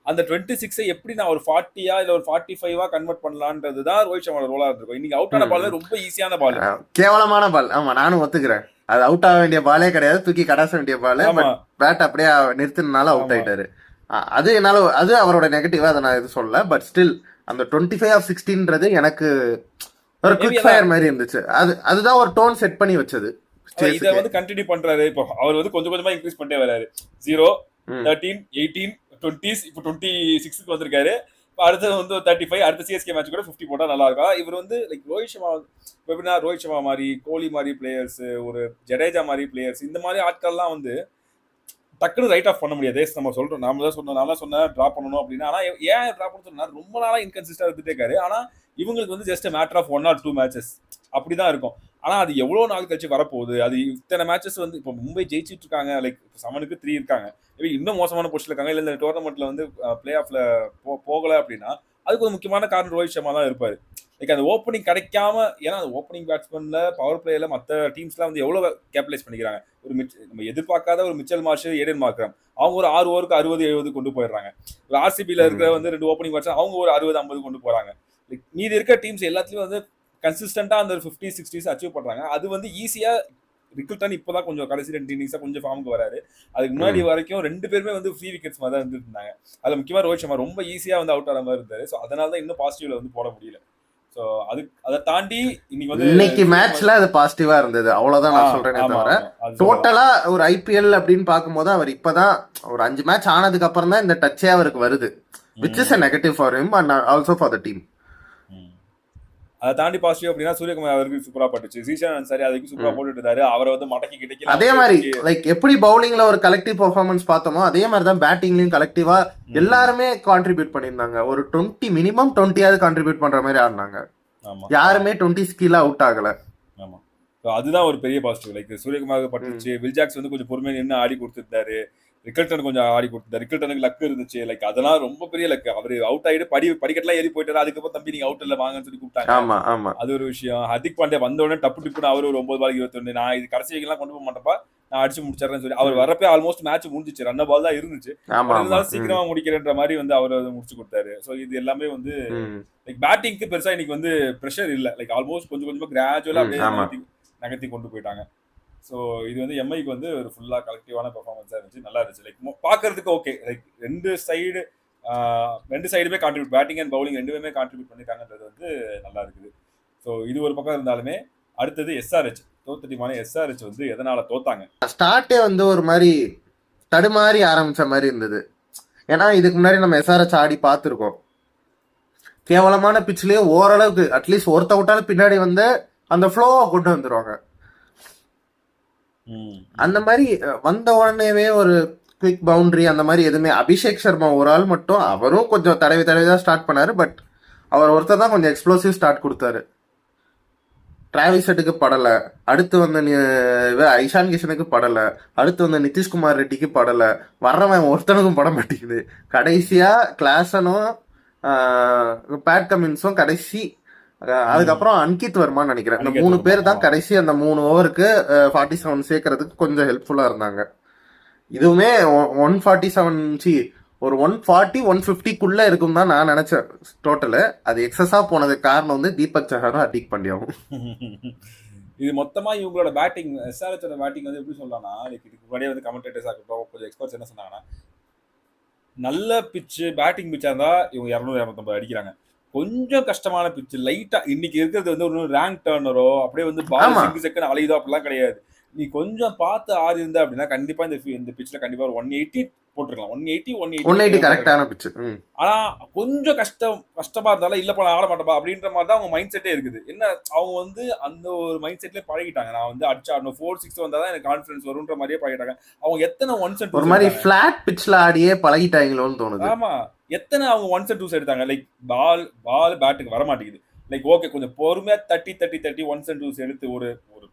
அந்த 26 எப்படி நான் ஒரு 40 இல்ல ஒரு 45 கன்வெர்ட் பண்ணலான்றது தான் ரோஹித் சர்மாவோட ரோலா இருக்கும். இன்னைக்கு அவுட் ஆன பால் ரொம்ப ஈஸியான பால், கேவலமான பால். ஆமா, நானும் ஒத்துக்கிறேன். அது அவுட் ஆக வேண்டிய பாலே கிடையாது, தூக்கி கடாச வேண்டிய பால். பேட் அப்படியே நிறுத்தினால அவுட் ஆயிட்டாரு. அது என்னால, அது அவரோட நெகட்டிவா, அதை நான் எதுவும் சொல்லல. பட் ஸ்டில் அந்த 25 ஆஃப் 16ன்றது எனக்கு ஒரு குவிக் ஃபயர் மாதிரி இருந்துச்சு. அதுதான் ஒரு டோன் செட் பண்ணி வச்சது. இதை வந்து கண்டினியூ பண்றாரு. இப்போ அவர் வந்து கொஞ்சம் கொஞ்சமா இன்க்ரீஸ் பண்ணிட்டே வராரு. 0, 13, 18, 20, இப்போ 26க்கு வந்திருக்காரு. அடுத்தது வந்து 35, அடுத்த சிஎஸ்கே மேட்ச் கூட 50 போட்டா நல்லா இருக்கும். இவர் வந்து லைக் ரோஹித் சர்மா எப்படின்னா, ரோஹித் சர்மா மாதிரி, கோலி மாதிரி பிளேயர்ஸ், ஒரு ஜடேஜா மாதிரி பிளேயர்ஸ், இந்த மாதிரி ஆட்கள்லாம் வந்து டக்குனு ரைட் ஆஃப் பண்ண முடியாது. நம்ம சொல்றோம், நாம தான் சொன்னேன் ட்ராப் பண்ணணும் அப்படின்னா. ஆனா ஏன் ட்ராப் பண்ண சொன்னா, ரொம்ப நாளா இன்கன்சிஸ்டா இருந்துட்டே இருக்காரு. ஆனா இவங்களுக்கு வந்து just matter of 1 or 2 matches அப்படிதான் இருக்கும். ஆனா அது எவ்வளவு நாள் கழிச்சு வரப்போகுது, அது இத்தனை மேட்சஸ் வந்து இப்போ மும்பை ஜெயிச்சுட்டு இருக்காங்க, லைக் 7க்கு 3 இருக்காங்க. இன்னும் மோசமான பொசிஷன்ல இருக்காங்க, இல்ல இந்த டோர்னமெண்ட்ல வந்து பிளே ஆஃப்ல போகல அப்படின்னா அதுக்கு ஒரு முக்கியமான காரணம் ரோஹித் சர்மா தான் இருப்பாரு. லைக் அந்த ஓப்பனிங் கிடைக்காம, ஏன்னா அந்த ஓப்பனிங் பேட்ஸ்மேன்ல பவர் பிளேயர்ல மற்ற டீம்ஸ்லாம் வந்து எவ்வளவு கேபிடலைஸ் பண்ணிக்கிறாங்க. ஒரு நம்ம எதிர்பார்க்காத ஒரு மிச்சல் மார்ஷ், ஏடன் மார்க்ரம், அவங்க ஒரு 6 ஓவருக்கு 60 70 கொண்டு போயிடுறாங்க. ஒரு ஆர்சிபில இருக்கிற வந்து 2 ஓப்பனிங் பேட்ஸ்மேன் அவங்க ஒரு 60 50 கொண்டு போறாங்க. மீதி இருக்க டீம்ஸ் எல்லாத்துலயும் வந்து கன்சிஸ்டன்டா அந்த 50 60s அச்சீவ் பண்றாங்க. அது வந்து ஈஸியா ரிக்கல்டன் இப்பதான் கொஞ்சம் கடைசி 2 இன்னிங்ஸா கொஞ்சம் ஃபார்முக்கு வராரு. அதுக்கு முன்னாடி வரைக்கும் 2 பேருமே வந்து ஃப்ரீ விக்கெட்ஸ் மாதிரி தான் இருந்துட்டு இருந்தாங்க. அது முக்கியமா ரோஹித் சர்மா ரொம்ப ஈஸியா வந்து அவுட் ஆன மாதிரி இருந்தாரு. ஸோ அதனால தான் இன்னும் பாசிட்டிவ்ல வந்து போட முடியல. ஸோ அதை தாண்டி இன்னைக்கு மேட்ச்ல அது பாசிட்டிவா இருந்தது, அவ்வளவுதான் நான் சொல்றேனே தவிர டோட்டலா ஒரு ஐபிஎல் அப்படின்னு பார்க்கும்போது அவர் இப்பதான் ஒரு 5 மேட்ச் ஆனதுக்கு அப்புறம் தான் இந்த டச்சே அவருக்கு வருது, which is a negative for him and also for the team. அதை தாண்டி பாசிட்டிவ் அப்படின்னா சூரியகுமார் அவருக்கு சூப்பரா பட்டுச்சு. சீஷன் சரி, அதுக்கு சூப்பரா போட்டுட்டு இருந்தாரு. அவரை வந்து மடக்கி கிடைக்கல. அதே மாதிரி லைக் எப்படி பவுலிங்ல ஒரு கலெக்டிவ் பெர்ஃபார்மன்ஸ் பார்த்தோமோ அதே மாதிரி தான் பேட்டிங்லயும் கலெக்டிவா எல்லாருமே கான்ட்ரிபியூட் பண்ணியிருந்தாங்க. ஒரு 20 மினிமம் 20 கான்ட்ரிபியூட் பண்ற மாதிரி ஆடினாங்க. யாருமே 20 ஸ்கீல அவுட் ஆகல. ஆமா, அதுதான் ஒரு பெரிய பாசிட்டிவ். லைக் சூரியகுமாருக்கு பட்டுச்சு. வில்ஜாக்ஸ் வந்து கொஞ்சம் பொறுமையா நின்று ஆடி கொடுத்துருந்தாரு. ரிக்கல்டன் கொஞ்சம் ஆடி கொடுத்தாரு. ரிக்கல்டனுக்கு லக் இருந்துச்சு. லைக் அதெல்லாம் ரொம்ப பெரிய லக். அவரு அவுட் ஆயிட்டு படிக்கட்டெல்லாம் ஏறி போயிட்டாரு. அதுக்கப்புறம் தம்பி நீங்க அவுட் இல்ல வாங்கன்னு சொல்லி கூப்பிட்டாங்க. அது ஒரு விஷயம். ஹர்திக் பாண்டியா வந்த உடனே டப்பு டிப்புன்னு அவரு ஒரு 9 பால் 21, நான் இது கடைசி வைக்கலாம் கொண்டு போக மாட்டேப்பா, நான் அடிச்சு முடிச்சிடறேன்னு சொல்லி அவர் வரப்பே ஆல்மோஸ்ட் மேட்ச் முடிஞ்சிச்சு. ரன் பால் தான் இருந்துச்சு, இருந்தாலும் சீக்கிரமா முடிக்கிறன்ற மாதிரி வந்து அவர் முடிச்சு கொடுத்தாரு. ஸோ இது எல்லாமே வந்து லைக் பேட்டிங்க்கு பெருசா இன்னைக்கு வந்து ப்ரெஷர் இல்லை. லைக் ஆல்மோஸ்ட் கொஞ்சம் கொஞ்சமா கிராஜுவலா அப்படியே நகர்த்தி கொண்டு போயிட்டாங்க. ஸோ இது வந்து எம்ஐக்கு வந்து ஒரு ஃபுல்லாக கலெக்டிவான பெர்ஃபார்மன்ஸாக இருந்துச்சு, நல்லா இருந்துச்சு. லைக் பார்க்கறதுக்கு ஓகே. லைக் ரெண்டு சைடுமே கான்ட்ரிபியூட், பேட்டிங் அண்ட் பவுலிங் ரெண்டுமே கான்ட்ரிபியூட் பண்ணிட்டாங்கன்றது வந்து நல்லா இருக்குது. ஸோ இது ஒரு பக்கம் இருந்தாலுமே அடுத்தது எஸ்ஆர்ஹெச் தோத்த டீமான எஸ்ஆர்ஹெச் வந்து எதனால தோத்தாங்க? ஸ்டார்ட்டே வந்து ஒரு மாதிரி தடுமாறி ஆரம்பிச்ச மாதிரி இருந்தது. ஏன்னா இதுக்கு முன்னாடி நம்ம எஸ்ஆர்ஹெச் ஆடி பார்த்துருக்கோம். கேவலமான பிச்சிலேயே ஓரளவுக்கு அட்லீஸ்ட் ஒருத்த விட்டாலும் பின்னாடி வந்து அந்த ஃப்ளோவை கொண்டு வந்துருவாங்க. அந்த மாதிரி வந்த உடனேவே ஒரு குவிக் பவுண்டரி அந்த மாதிரி எதுவுமே. அபிஷேக் சர்மா ஒரு ஆள் மட்டும், அவரும் கொஞ்சம் தடவி தான் ஸ்டார்ட் பண்ணாரு. பட் அவர் ஒருத்தர் தான் கொஞ்சம் எக்ஸ்ப்ளோசிவ் ஸ்டார்ட் கொடுத்தாரு. டிராவிஸ் ஹெட்டுக்கு படலை, அடுத்து வந்த ஐஷான் கிஷனுக்கு படலை, அடுத்து வந்த நிதிஷ்குமார் ரெட்டிக்கு படலை. வர்றவன் ஒருத்தனுக்கும் பட மாட்டேங்குது. கடைசியா கிளாசனும் பேட் கமின்ஸும் கடைசி, அதுக்கப்புறம் அன்கித் வர்மான்னு நினைக்கிறேன். இந்த 3 பேர் தான் கடைசி அந்த 3 ஓவருக்கு 47 சேர்க்கறதுக்கு கொஞ்சம் ஹெல்ப்ஃபுல்லா இருந்தாங்க. இதுவுமே 147 ஒரு 140-150க்குள்ள இருக்கும் தான் நான் நினைச்சேன் டோட்டலு. அது எக்ஸஸா போனதுக்கு காரணம் வந்து தீபக் சஹாரும் ஹர்திக் பாண்டியாவும். இது மொத்தமா இவங்களோட பேட்டிங், எஸ்ஆர்எச்சோட பேட்டிங் வந்து எப்படி சொல்லலாம்னா, இதுக்கு முன்னாடியே வந்து கமெண்டேட்டர்ஸா இருக்கட்டும், கொஞ்சம் எக்ஸ்பர்ட்ஸ் என்ன சொன்னாங்கன்னா, நல்ல பிச்சு பேட்டிங் பிச்சா இருந்தா இவங்க 200-250 அடிக்கிறாங்க. கொஞ்சம் கஷ்டமான பிச்சு லைட்டா இன்னைக்கு இருக்கிறது வந்து ஒரு ரேங்க் டர்னரோ அப்படியே வந்து பால் சிங்கு செக்குன்னு அலையுதோ அப்படிலாம் கிடையாது. நீ கொஞ்சம் பார்த்து ஆடி இருந்த அப்படின்னா கண்டிப்பா இந்த பிச்சில் கண்டிப்பா ஒரு 180 போட்டுருக்கலாம். 180 கரெக்டான பிச்சு. ஆனா கொஞ்சம் கஷ்டமா இருந்தாலும் இல்லப்பா நான் ஆட மாட்டேப்பா அப்படின்ற மாதிரி தான் அவங்க மைண்ட் செட்டே இருக்குது. என்ன அவங்க வந்து அந்த ஒரு மைண்ட் செட்லயே பழகிட்டாங்க. நான் வந்து அடிச்சு ஆடணும் 4-6 வந்தாதான் எனக்கு கான்ஃபிடன்ஸ் வரும்ன்ற மாதிரியே பழகிட்டாங்க. அவங்க எத்தனை ஒன்ஸ் அண்ட் ஒரு மாதிரி ஃபிளாட் பிட்ச்ல ஆடியே பழகிட்டாங்களோன்னு தோணுது. ஆமா, எத்தனை அவங்க ஒன்ஸ் அண்ட் டூஸ் எடுத்தாங்க. லைக் பால் பேட்டுக்கு வர மாட்டேங்குது. லைக் ஓகே கொஞ்சம் பொறுமையா 30 ஒன்ஸ் அண்ட் டூஸ் எடுத்து ஒரு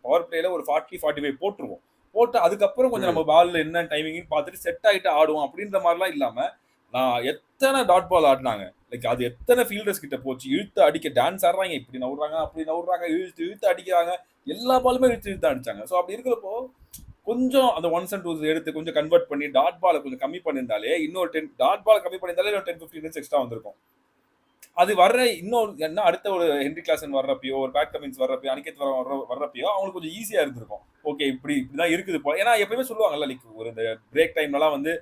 பவர் பிளேல ஒரு 40-45 போட்டுருவோம். போட்டு அதுக்கப்புறம் கொஞ்சம் நம்ம பால்ல என்ன டைமிங்னு பார்த்துட்டு செட் ஆகிட்டு ஆடுவோம் அப்படின்ற மாதிரிலாம் இல்லாம நான் எத்தனை டாட் பால் ஆடினாங்க. லைக் அது எத்தனை ஃபீல்டர்ஸ் கிட்ட போச்சு. இழுத்து அடிக்க டான்ஸ் ஆடுறாங்க, இப்படி நவுறாங்க அப்படி நவுறாங்க, இழுத்து அடிக்கிறாங்க, எல்லா பாலுமே இழுத்து அடிச்சாங்க. ஸோ அப்படி இருக்கிறப்போ கொஞ்சம் அந்த ஒன்ஸ் அண்ட் டூஸ் எடுத்து கொஞ்சம் கன்வெர்ட் பண்ணி டாட் பாலை கொஞ்சம் கம்மி பண்ணியிருந்தாலே இன்னொரு 10 டாட் பால் கம்மி பண்ணியிருந்தாலே இன்னொரு 10-15 மினிட்ஸ் எக்ஸ்ட்ரா வந்திருக்கும். அது வர்ற இன்னொரு என்ன அடுத்த ஒரு ஹென்ரி கிளாசன் வர்றப்பயோ ஒரு பேட் கமின்ஸ் வர்றப்பயோ அனிகேத் வர்றப்பயோ அவங்களுக்கு கொஞ்சம் ஈஸியா இருந்திருக்கும். ஓகே இப்படிதான் இருக்குது போல. ஏன்னா எப்பயுமே சொல்லுவாங்கல்ல லைக் ஒரு இந்த பிரேக் டைம்லாம் வந்து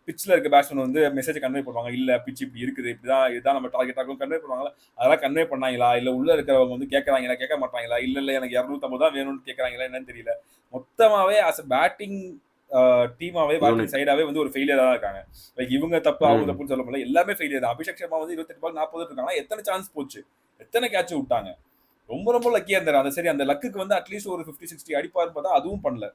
பிச்சில் இருக்க பேட்ஸ்மேன் வந்து மெசேஜ் கன்வே பண்ணுவாங்க. இல்ல பிச் இப்படி இருக்குது, இதுதான் நம்ம டார்கெட் ஆகும் கன்வே பண்ணுவாங்களா. அதெல்லாம் கன்வே பண்ணாங்களா இல்ல உள்ள இருக்கிறவங்க வந்து கேட்கறாங்களா கேட்க மாட்டாங்களா, இல்ல எனக்கு 250 தான் வேணும்னு கேட்கறாங்களா என்னன்னு தெரியல. மொத்தமாவே அஸ் பேட்டிங் டீமாவே பேட்டிங் சைடாவே வந்து ஒரு ஃபெயிலியரா தான் இருக்காங்க. லைக் இவங்க தப்பு அவங்க தப்புன்னு சொல்ல முடியல, எல்லாமே ஃபெயிலியர் தான். அபிஷேக் சர்மா வந்து 28 பால் 40 இருக்காங்க. எத்தனை சான்ஸ் போச்சு, எத்தனை கேட்ச் விட்டாங்க. ரொம்ப லக்கியா இருந்தாரு. அந்த சரி அந்த லக்குக்கு வந்து அட்லீஸ்ட் ஒரு 50-60 அடிப்பாரு பார்த்தா அதுவும் பண்ணல.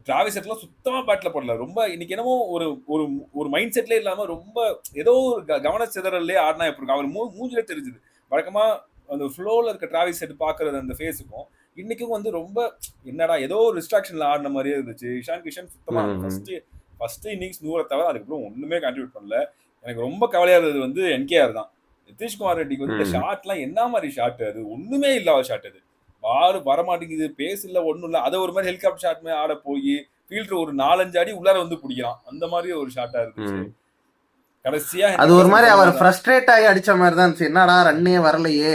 டிராவிஸ் ஹெட்லாம் சுத்தமா பேட்ல போடல. ரொம்ப இன்னைக்கு என்னமோ ஒரு ஒரு ஒரு மைண்ட் செட்லேயே இல்லாம ரொம்ப ஏதோ ஒரு கவன சிதறல்லே ஆடினா எப்படி இருக்கும். அவர் மூஞ்சிலே தெரிஞ்சுது. வழக்கமா அந்த ஃப்ளோல இருக்க டிராவிஸ் ஹெட் பாக்குறது அந்த ஃபேஸுக்கும் இன்னைக்கும் வந்து ரொம்ப என்னடா ஏதோ ஒரு டிஸ்ட்ராக்ஷன்ல ஆடின மாதிரியே இருந்துச்சு. இஷான் கிஷன் சுத்தமா ஃபர்ஸ்ட் இன்னிங்ஸ் 100 தவிர அதுக்கப்புறம் ஒண்ணுமே கான்ட்ரிபியூட் பண்ணல. எனக்கு ரொம்ப கவலையா இருந்தது வந்து என்கேஆர் தான். நிதிஷ்குமார் ரெட்டிக்கு வந்து இந்த ஷாட்லாம் என்ன மாதிரி ஷாட், அது ஒண்ணுமே இல்லாத ஷாட். அது பால் வரமாட்டேங்குது, பேஸ் இல்ல ஒண்ணும் இல்ல. அதை ஒரு மாதிரி ஹெலிகாப்டர் ஷாட் மாதிரி ஆட போய் ஃபீல்டர் ஒரு 4-5 அடி உள்ளார வந்து பிடிக்கலாம். அந்த மாதிரி ஒரு ஷாட்டா இருந்துச்சு. கடைசியா அது ஒரு மாதிரி அவர் ஃப்ரஸ்ட்ரேட் ஆகி அடிச்ச மாதிரி தான் இருந்துச்சு. என்னடா ரன்னே வரலையே,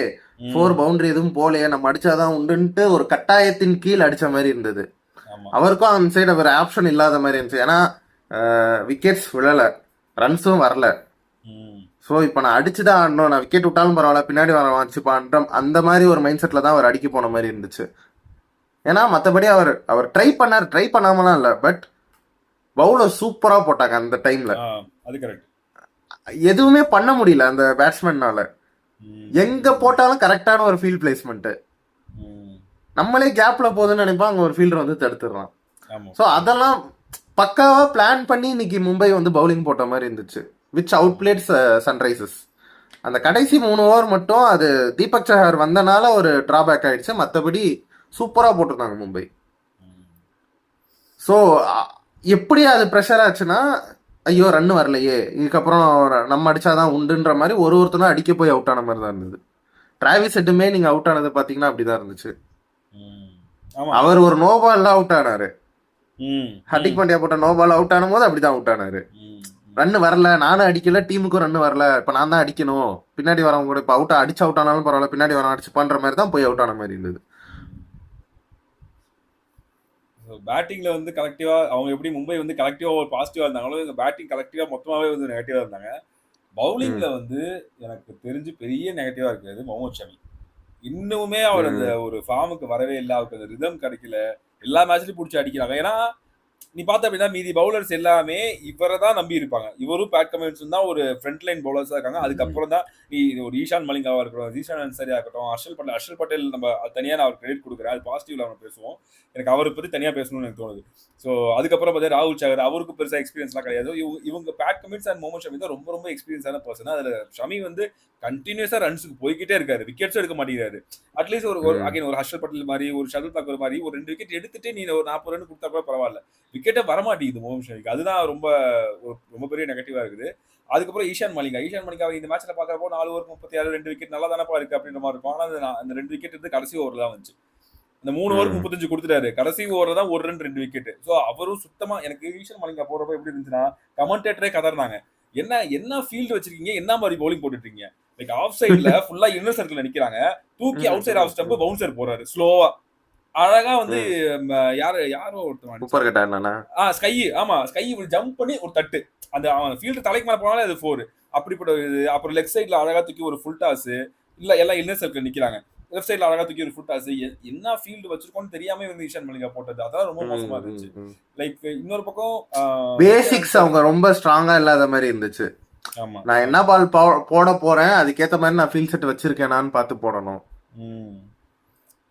4 பவுண்டரி எதுவும் போலையே, நம்ம அடிச்சாதான் உண்டுன்ட்டு ஒரு கட்டாயத்தின் கீழ் அடிச்ச மாதிரி இருந்தது. அவருக்கும் அந்த சைடு ஒரு ஆப்ஷன் இல்லாத மாதிரி இருந்துச்சு. ஏன்னா விக்கெட்ஸ் விழல, ரன்ஸும் வரல. ஸோ இப்போ நான் அடிச்சுதான் ஆடணும், நான் விக்கெட் விட்டாலும் பரவாயில்ல பின்னாடி வர வச்சுப்பான்ற அந்த மாதிரி ஒரு மைண்ட் செட்டில் தான் அவர் அடிக்க போன மாதிரி இருந்துச்சு. ஏன்னா மற்றபடி அவர் ட்ரை பண்ணாமலாம் இல்லை, பட் பவுலர் சூப்பராக போட்டாங்க அந்த டைம்ல. அது கரெக்ட். எதுவுமே பண்ண முடியல அந்த பேட்ஸ்மேன்னால. எங்க போட்டாலும் கரெக்டான ஒரு ஃபீல்ட் பிளேஸ்மெண்ட். நம்மளே கேப்ல போகுதுன்னு நினைப்போம், அங்க ஒரு ஃபீல்டர் வந்து தடுத்துடுறான். ஸோ அதெல்லாம் பக்காவா பிளான் பண்ணி இன்னைக்கு மும்பை வந்து பவுலிங் போட்ட மாதிரி இருந்துச்சு. Which outplayed Sunrisers. அந்த கடைசி 3 ஓவர் மட்டும் அது தீபக் சஹார் வந்தனால ஒரு டிராபேக் ஆயிடுச்சு. மற்றபடி சூப்பரா போட்டிருந்தாங்க மும்பை. ஸோ எப்படி அது ப்ரெஷர் ஆச்சுன்னா, ஐயோ ரன் வரலையே, இதுக்கப்புறம் நம்ம அடிச்சாதான் உண்டுன்ற மாதிரி ஒருத்தரும் அடிக்க போய் அவுட் ஆன மாதிரி தான் இருந்தது. டிராவிஸ் ஹெட்டுமே நீங்க அவுட் ஆனது பாத்தீங்கன்னா அப்படிதான் இருந்துச்சு. அவர் ஒரு நோ பால்ல அவுட் ஆனாரு. ஹர்திக் பாண்டியா போட்ட நோ பால் அவுட் ஆனும் போது அப்படிதான் அவுட் ஆனாரு. ரன் வரல, நானும் அடிக்கல, டீமுக்கும் ரன் வரல, இப்ப நான் தான் அடிக்கணும், பின்னாடி வரவங்க கூட இப்ப அடிச்சு அவுட் ஆனாலும் பரவாயில்ல, பின்னாடி வர அடிச்சு பண்ற மாதிரி தான் போய் அவுட் ஆன மாதிரி இருந்தது. பேட்டிங்ல வந்து கலெக்டிவா அவங்க எப்படி மும்பை வந்து கலெக்டிவா ஒரு பாசிட்டிவா இருந்தாங்களோ, பேட்டிங் கலெக்டிவா மொத்தமாவே வந்து நெகட்டிவா இருந்தாங்க. பவுலிங்ல வந்து எனக்கு தெரிஞ்சு பெரிய நெகட்டிவா இருக்கிறது முகமது ஷமி. இன்னுமே அவர் அந்த ஒரு ஃபார்முக்கு வரவே இல்லை. அவருக்கு அந்த ரிதம் கிடைக்கல. எல்லா மேட்ச்லயும் பிடிச்சி அடிக்கிறாங்க. ஏன்னா நீ பார்த்த அப்படின்னா மீதி பவுலர்ஸ் எல்லாமே இவரை தான் நம்பி இருப்பாங்க. இவரும் பேட் கமின்ஸும் தான் ஒரு ஃப்ரண்ட் லைன் பவுலர்ஸா இருக்காங்க. அதுக்கப்புறம் தான் நீ ஒரு ஈஷான் மலிங்காவா இருக்கட்டும், ஜீஷான் அன்சாரியா இருக்கட்டும், ஹர்ஷல் பட்டேல் நம்ம தனியாக நான் அவர் கிரெடிட் கொடுக்குறேன். அது பாசிட்டிவ்ல அவனை பேசுவோம். எனக்கு அவரை பற்றி தனியாக பேசணும்னு எனக்கு தோணுது. ஸோ அதுக்கப்புறம் பார்த்தா ராகுல் சகர், அவருக்கு பெருசாக எக்ஸ்பீரியன்ஸ்லாம் கிடையாது. இவங்க Pat Cummins and Mohammed Shami தான் ரொம்ப எக்ஸ்பீரியன்ஸான பர்சன். அதில் ஷமி வந்து கண்டினியூஸா ரன்ஸுக்கு போய்கிட்டே இருக்காரு, விக்கெட்ஸும் எடுக்க மாட்டேங்கிறாரு. அட்லீஸ்ட் ஒரு ஹர்ஷல் பட்டேல் மாதிரி, ஒரு ஷட்டில் தாக்கூர் மாதிரி ஒரு 2 விக்கெட் எடுத்துட்டு நீ ஒரு 40 ரன் கொடுத்தா கூட பரவாயில்ல, விக்கெட்டே வரமாட்டேங்குது முகமது ஷமிக்கு. அதுதான் ரொம்ப பெரிய நெகட்டிவா இருக்குது. அதுக்கப்புறம் ஈஷான் மலிங்கா இந்த மேட்ச்ல பாக்குறப்போ 4 ஓவர் 36 2 விக்கெட் நல்லா தானப்பா இருக்கு அப்படின்ற மாதிரி இருக்கும். ஆனா அந்த 2 விக்கெட் வந்து கடைசி ஓவர்ல தான் வந்துச்சு. இந்த 3 ஓவருக்கு 35 கொடுத்துட்டாரு. கடைசி ஓவர் தான் 1 ரன் 2 விக்கெட். சோ அவரும் சுத்தமா எனக்கு ஈஷன் மலிங்கா போறப்ப எப்படி இருந்துச்சுன்னா கமெண்டேட்டரே கதறினாங்க. என்ன ஃபீல்ட் வச்சிருக்கீங்க, என்ன மாதிரி பவுலிங் போட்டுட்டு இருக்கீங்க. லைக் ஆஃப் சைடுல ஃபுல்லா இன்னர் சர்க்கிள்ல நிக்கிறாங்க, தூக்கி out side of stump bouncer போறாரு ஸ்லோவா. அழகா வந்து யாரோ ஒருத்தன் சூப்பர் கட்டா என்னன்னா ஸ்கை, ஆமா ஸ்கை ஜம்ப் பண்ணி ஒரு தட்டு, அந்த அவன் ஃபீல்டு தலைக்கு மேல போனாலே அது 4. அப்படிப்பட்ட இது. அப்புறம் லெக் சைட்ல அழகா தூக்கி ஒரு ஃபுல் டாஸ், இல்ல எல்லாம் இன்னர் சர்க்கிள் நிக்கிறாங்க, லெஃப்ட் சைடுல அழகா தூக்கி ஒரு ஃபுல் டாஸ். என்ன ஃபீல்டு வச்சிருக்கோம்னு தெரியாம வந்து ஈஷான் மலிங்கா போட்டது அதான் ரொம்ப மோசமா இருந்துச்சு. லைக் இன்னொரு பக்கம் பேசிக்ஸ் அவங்க ரொம்ப ஸ்ட்ராங்கா இல்லாத மாதிரி இருந்துச்சு. ஆமா, நான் என்ன பால் போட போறேன் அதுக்கேத்த மாதிரி நான் ஃபீல்ட் செட் வச்சிருக்கேனான்னு பார்த்து போடணும்.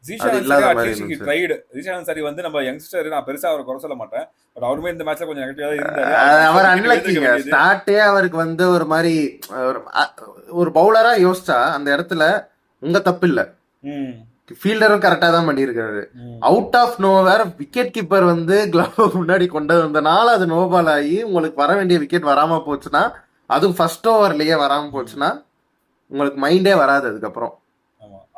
ஜீஷான் சரி வந்து நம்ம யங்ஸ்டர், நான் பெருசா அவரை குறை சொல்ல மாட்டேன், பட் அவருமே இந்த மேட்ச்ல கொஞ்சம் நெகட்டிவா தான் இருந்தாரு. அவர் அன்லக்கிங்க. ஸ்டார்ட்டே அவருக்கு வந்து ஒரு மாதிரி ஒரு பவுலரா யோசிச்சா அந்த இடத்துல உங்க தப்பு இல்ல, ஃபீல்டரும் கரெக்டா தான் பண்ணிருக்காரு. Out of nowhere wicket keeper வந்து கிளவ் முன்னாடி கொண்டு வந்தனால அது நோ பால் ஆகி உங்களுக்கு வர வேண்டிய விக்கெட் வராம போச்சுன்னா, அதுவும் ஃபர்ஸ்ட் ஓவர்லயே வராம போச்சுன்னா உங்களுக்கு மைண்டே வராது அதுக்கப்புறம்.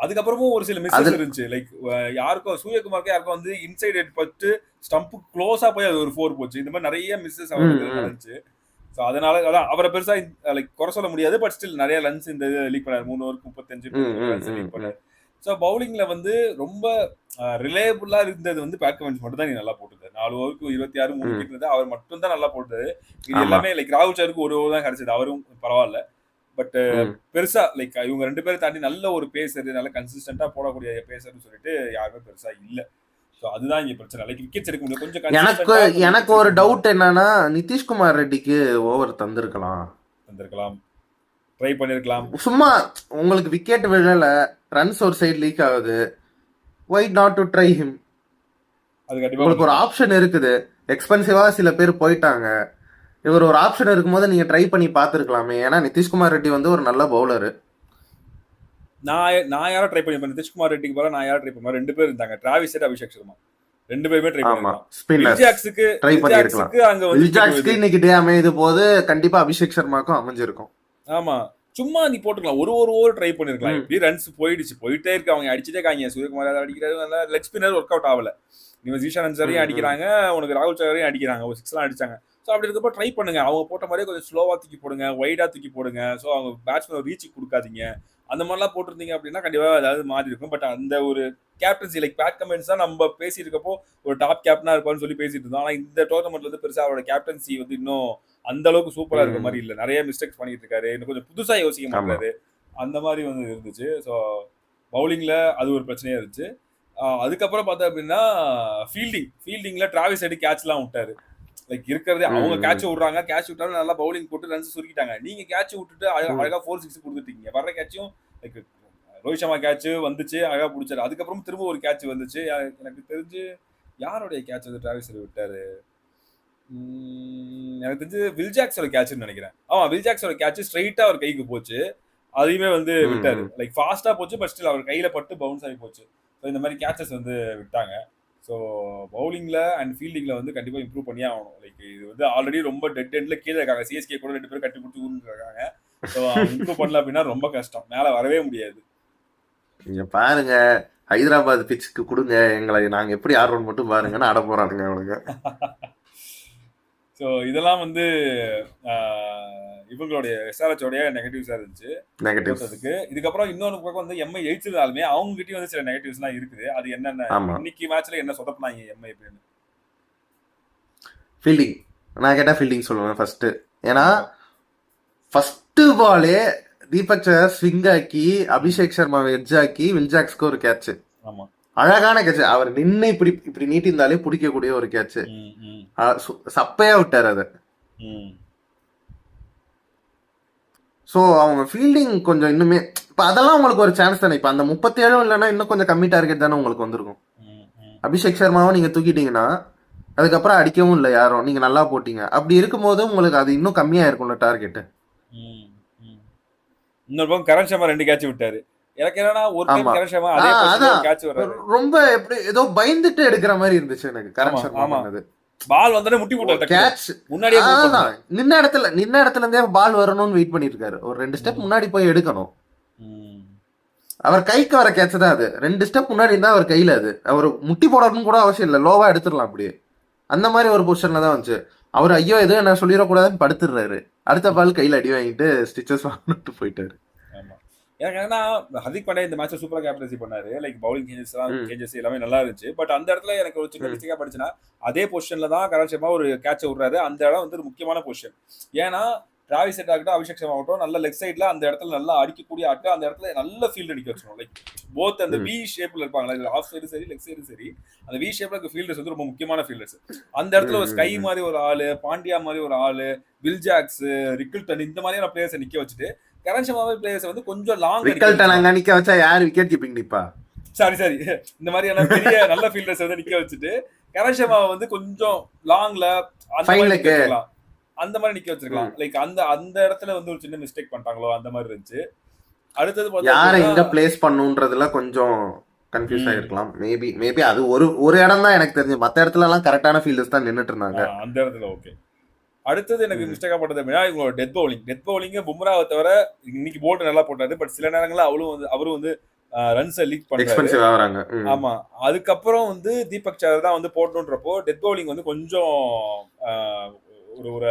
அதுக்கப்புறமும் ஒரு சில மிஸ்டேக்ஸ் இருந்துச்சு. லைக் யாருக்கும் சூரியகுமாருக்கு யாருக்கும் வந்து இன்சைட் ஹெட் பட்டு ஸ்டம்ப் க்ளோஸா போய் அது ஒரு 4 போச்சு. இந்த மாதிரி நிறைய மிஸ்ஸஸ் அவருக்கு நடந்துச்சு. ஸோ அதனால அதான் அவரை பெருசா லைக் குறை சொல்ல முடியாது, பட் ஸ்டில் நிறைய ரன்ஸ் இந்த லீக் பண்ணாரு. 3 ஓவருக்கு 35 ரன்ஸ் லீக் பண்ணாரு. ஸோ பவுலிங்ல வந்து ரொம்ப ரிலேபிளா இருந்தது வந்து பேட் கமெண்ட்ஸ் மட்டும் தான் நீ நல்லா போட்டுது. 4 ஓவருக்கு 26 3 விக்கெட் அவர் மட்டும் தான் நல்லா போட்டது. இது எல்லாமே லைக் ராகுல் சாருக்கு ஒரு ஓவர் தான் கிடைச்சது, அவரும் பரவாயில்ல. பட் பெருசா லைக் இவங்க 2 பேரும் தாண்டி நல்ல ஒரு பேசர், நல்ல கன்சிஸ்டன்டா போடக்கூடிய பேசர்னு சொல்லிட்டு யாருமே பெருசா இல்ல. சோ அதுதான் இங்க பிரச்சனை. லைக் விக்கெட்ஸ் எடுக்க முடியும் கொஞ்சம். எனக்கு ஒரு டவுட் என்னன்னா, நிதிஷ்குமார் ரெட்டிக்கு ஓவர் தந்திருக்கலாம், ட்ரை பண்ணிருக்கலாம். சும்மா உங்களுக்கு விக்கெட் விழல, ரன்ஸ் ஒரு சைடு லீக் ஆகுது, why not to try him? அது கண்டிப்பா உங்களுக்கு ஒரு ஆப்ஷன் இருக்குது. எக்ஸ்பென்சிவா சில பேர் போயிட்டாங்க, இவர் ஒரு ஆப்ஷன் இருக்கும்போது நீங்க ட்ரை பண்ணி பார்த்துருக்கலாமே. ஏன்னா நிதிஷ்குமார் ரெட்டி வந்து ஒரு நல்ல பவுலரு. நான் யாரோ ட்ரை பண்ணி நிதிஷ்குமார் ரெட்டிக்கு போல நான் யாரோ ட்ரை பண்ண 2 பேர் இருந்தாங்க, டிராவிஸ் ஹெட், அபிஷேக் சர்மா, 2 பேருமே ட்ரை பண்ணலாம். வில்ஜாக்ஸ்க்கு ட்ரை பண்ணிருக்கலாம். வில்ஜாக்ஸ்க்கு இன்னைக்கு டே அமையுது போது கண்டிப்பா அபிஷேக் சர்மாக்கும் அமைஞ்சிருக்கும். ஆமா, சும்மா நீ போட்டுக்கலாம், ஒரு ஓவர் ட்ரை பண்ணிருக்கலாம். இப்படி ரன்ஸ் போயிட்டே இருக்கு, அவங்க அடிச்சுட்டே இருக்காங்க. சூரியகுமார் அடிக்கிறாரு, லெக் ஸ்பின்னர் ஒர்க் அவுட் ஆகல. நீங்க ஜீஷான் அன்சாரியும் அடிக்கிறாங்க, உனக்கு ராகுல் சாரையும் அடிக்கிறாங்க, ஒரு 6 எல்லாம் அடிச்சாங்க. ஸோ அப்படி இருக்கப்போ ட்ரை பண்ணுங்க, அவங்க போட்ட மாதிரியே கொஞ்சம் ஸ்லோவா தூக்கி போடுங்க, வைடா தூக்கி போடுங்க. ஸோ அவங்க பேட்ஸ்மேன் ரீச் கொடுக்காதீங்க. அந்த மாதிரிலாம் போட்டிருந்தீங்க அப்படின்னா கண்டிப்பா ஏதாவது மாறி இருக்கும். பட் அந்த ஒரு கேப்டன்சி லைக் பேட் கமெண்ட்ஸ் தான் நம்ம பேசியிருக்கப்போ ஒரு டாப் கேப்டனா இருப்பான்னு சொல்லி பேசிட்டு இருந்தோம். ஆனா இந்த டோர்னமெண்ட்ல வந்து பெருசா அவரோட கேப்டன்சி வந்து இன்னும் அந்த அளவுக்கு சூப்பரா இருக்க மாதிரி இல்லை. நிறைய மிஸ்டேக்ஸ் பண்ணிட்டு இருக்காரு, இன்னும் கொஞ்சம் புதுசா யோசிக்க மாட்டாரு, அந்த மாதிரி வந்து இருந்துச்சு. ஸோ பவுலிங்ல அது ஒரு பிரச்சனையா இருந்துச்சு. அதுக்கப்புறம் பார்த்தா அப்படின்னா ஃபீல்டிங்ல டிராவிஸ் ஹெட் கேட்ச்லாம் விட்டாரு. லைக் இருக்கிறதே அவங்க கேட்ச் விடுறாங்க, கேட்ச் விட்டாலும் நல்லா பவுலிங் போட்டு ரன்ஸ் சுருக்கிட்டாங்க. நீங்க கேட்ச் விட்டுட்டு அழகா 4-6 கொடுத்துட்டீங்க. வர்ற கேட்சும் லைக் ரோஹித் சர்மா கேட்ச் வந்துச்சு, அழகா பிடிச்சாரு. அதுக்கப்புறம் திரும்ப ஒரு கேட்ச் வந்துச்சு. எனக்கு தெரிஞ்சு யாருடைய கேட்ச் வந்து டிராவிஸ் விட்டாரு, எனக்கு தெரிஞ்சு வில்ஜாக்ஸோட கேட்ச்னு நினைக்கிறேன். ஆமா, வில்ஜாக்ஸோட கேட்ச் ஸ்ட்ரைட்டா அவர் கைக்கு போச்சு, அதையுமே வந்து விட்டாரு. லைக் ஃபாஸ்டா போச்சு, பட் ஸ்டில் அவர் கையில பட்டு பவுன்ஸ் ஆகி போச்சு. ஸோ இந்த மாதிரி கேட்சஸ் வந்து விட்டாங்க. ஸோ பவுலிங்ல அண்ட் ஃபீல்டிங்ல வந்து கண்டிப்பா இம்ப்ரூவ் பண்ணியே ஆகணும். லைக் இது வந்து ஆல்ரெடி ரொம்ப டெட் எண்ட்ல கீழே இருக்காங்க. சிஎஸ்கே கூட 2 பேரும் கட்டி பிடிச்சி ஊர்ந்து இருக்காங்க. ஸோ இம்ப்ரூவ் பண்ணல அப்படின்னா ரொம்ப கஷ்டம், மேல வரவே முடியாது. நீங்க பாருங்க, ஹைதராபாத் பிச்சுக்கு கொடுங்க எங்களை, நாங்க எப்படி ஆடுறோம் மட்டும் பாருங்கன்னு ஆட போறானுங்க அவனுங்க. ஸோ இதெல்லாம் வந்து இவங்களுடைய எஸ்ஆர்ஹெச்சோடைய நெகட்டிவ்ஸா இருந்துச்சு. இதுக்கப்புறம் இன்னொரு பக்கம் வந்து எம்ஐ ஜெயிச்சிருந்தாலுமே அவங்க கிட்டயும் வந்து சில நெகட்டிவ்ஸ் எல்லாம் இருக்குது. அது என்னென்ன, இன்னைக்கு மேட்ச்ல என்ன சொதப்பினாங்க எம்ஐ அப்படின்னு? ஃபீல்டிங். நான் கேட்டா ஃபீல்டிங் சொல்லுவேன் ஃபர்ஸ்ட். ஏன்னா ஃபர்ஸ்ட் பாலே தீபக் சஹர் ஸ்விங் ஆக்கி அபிஷேக் சர்மா எட்ஜ் ஆக்கி வில்ஜாக்ஸ்க்கு ஒரு கேட்ச், அழகான கேட்ச். அவர் நின்று இப்படி நீட்டி இருந்தாலே பிடிக்கக்கூடிய ஒரு கேட்ச், சப்பையா விட்டாரு அதை. ஸோ அவங்க ஃபீல்டிங் கொஞ்சம் இன்னுமே இப்போ அதெல்லாம் உங்களுக்கு ஒரு சான்ஸ் தானே. இப்போ அந்த 37 இல்லைன்னா இன்னும் கொஞ்சம் கம்மி டார்கெட் தானே உங்களுக்கு வந்திருக்கும். அபிஷேக் சர்மாவும் நீங்கள் தூக்கிட்டீங்கன்னா அதுக்கப்புறம் அடிக்கவும் இல்லை யாரும், நீங்கள் நல்லா போட்டீங்க. அப்படி இருக்கும்போது உங்களுக்கு அது இன்னும் கம்மியாக இருக்கும்ல டார்கெட்டு. இன்னொரு பக்கம் கரண் சர்மா 2 கேட்ச் விட்டாரு. எனக்கு என்னன்னா ஒரு கரண் சர்மா ரொம்ப எப்படி ஏதோ பயந்துட்டு எடுக்கிற மாதிரி இருந்துச்சு எனக்கு கரண் சர்மா பண்ணது. பால் வந்தனே முட்டி போட்டாரு, கேட்ச் முன்னாடியே நின்ன இடத்துல இருந்தே பால் வரணும்னு வெயிட் பண்ணிட்டு இருக்காரு. ஒரு 2 ஸ்டெப் முன்னாடி போய் எடுக்கணும். அவர் கைக்கு வர கேட்ச் தான் அது. 2 ஸ்டெப் முன்னாடி இருந்தா அவர் கையில அது. அவர் முட்டி போடணும்னு கூட அவசியம் இல்லை, லோவா எடுத்துடலாம் அப்படியே. அந்த மாதிரி ஒரு பொசிஷன்ல தான் வந்துச்சு. அவர் ஐயோ எதுவும் என்ன சொல்லிடக்கூடாதுன்னு படுத்துடுறாரு. அடுத்த பால் கையில அடி வாங்கிட்டு ஸ்டிச்சஸ் வாங்கிட்டு போயிட்டாரு. ஆமா. எனக்கு என்னன்னா ஹர்திக் பாண்டியா இந்த மேட்ச் சூப்பரா கேப்டன்சி பண்ணாரு. லைக் பவுலிங் சேஞ்சஸ் எல்லாமே நல்லா இருந்துச்சு. பட் அந்த இடத்துல எனக்கு ஒரு சின்ன மிஸ்டேக்கா படிச்சுன்னா, அதே பொசிஷன்ல தான் கரண் சர்மா ஒரு கேட்ச விடுறாரு. அந்த இடம் வந்து ஒரு முக்கியமான பொசிஷன். ஏன்னா டிராவிஸ் ஹெட் ஆகட்டும், அபிஷேக் சர்மா ஆகட்டும், நல்ல லெக் சைட்ல அந்த இடத்துல நல்லா அடிக்கக்கூடிய ஆட்கள் அந்த இடத்துல நல்ல ஃபீல்டு அடிக்க வச்சிடும். லைக் போத் அந்த வி ஷேப்ல இருப்பாங்க, ஆஃப் சைடு சரி லெக் சைடு சரி, அந்த வி ஷேப்ல இருக்க ஃபீல்டர்ஸ் வந்து ரொம்ப முக்கியமான ஃபீல்டர்ஸ். அந்த இடத்துல ஒரு ஸ்கை மாதிரி ஒரு ஆளு, பாண்டியா மாதிரி ஒரு ஆளு, வில் ஜாக்ஸ், ரிக்கிள்டன் இந்த மாதிரியான பிளேயர்ஸை நிக்க வச்சுட்டு கரண் சர்மா பிளேயர்ஸ் வந்து கொஞ்சம் லாங் அங்க நிக்க வச்சா யாரு விக்கெட் கீப்பிங் நிப்பா? சாரி இந்த மாதிரியான பெரிய நல்ல ஃபீல்டர்ஸ் வந்து நிக்க வச்சுட்டு கரண் சர்மாவை வந்து கொஞ்சம் லாங்ல அந்த மாதிரி நிக்க வச்சிருக்கலாம். லைக் அந்த அந்த இடத்துல வந்து ஒரு சின்ன மிஸ்டேக் பண்ணிட்டாங்களோ அந்த மாதிரி இருந்துச்சு. அடுத்தது யார எங்க பிளேஸ் பண்ணுன்றதுல கொஞ்சம் கன்ஃபியூஸ் ஆயிருக்கலாம். மேபி அது ஒரு இடம் தான் எனக்கு தெரிஞ்சு. மத்த இடத்துல எல்லாம் கரெக்டான ஃபீல்டர்ஸ் தான் நின்னுட்டு இருந்தாங்க. அந்த இடத்துல ஓகே. அடுத்தது எனக்கு மிஸ்டேக்கா பட்டது அப்படின்னா இவங்களோட டெத் பவுலிங் பும்ராவை தவிர இன்னைக்கு போல்ட் நல்லா போட்டாரு. பட் சில நேரங்கள்ல அவரும் வந்து ரன்ஸ் லீக் பண்றாரு. ஆமா. அதுக்கப்புறம் வந்து தீபக் சஹர் தான் வந்து போட்டோன்றப்போ டெத் பவுலிங் வந்து கொஞ்சம் ஒரு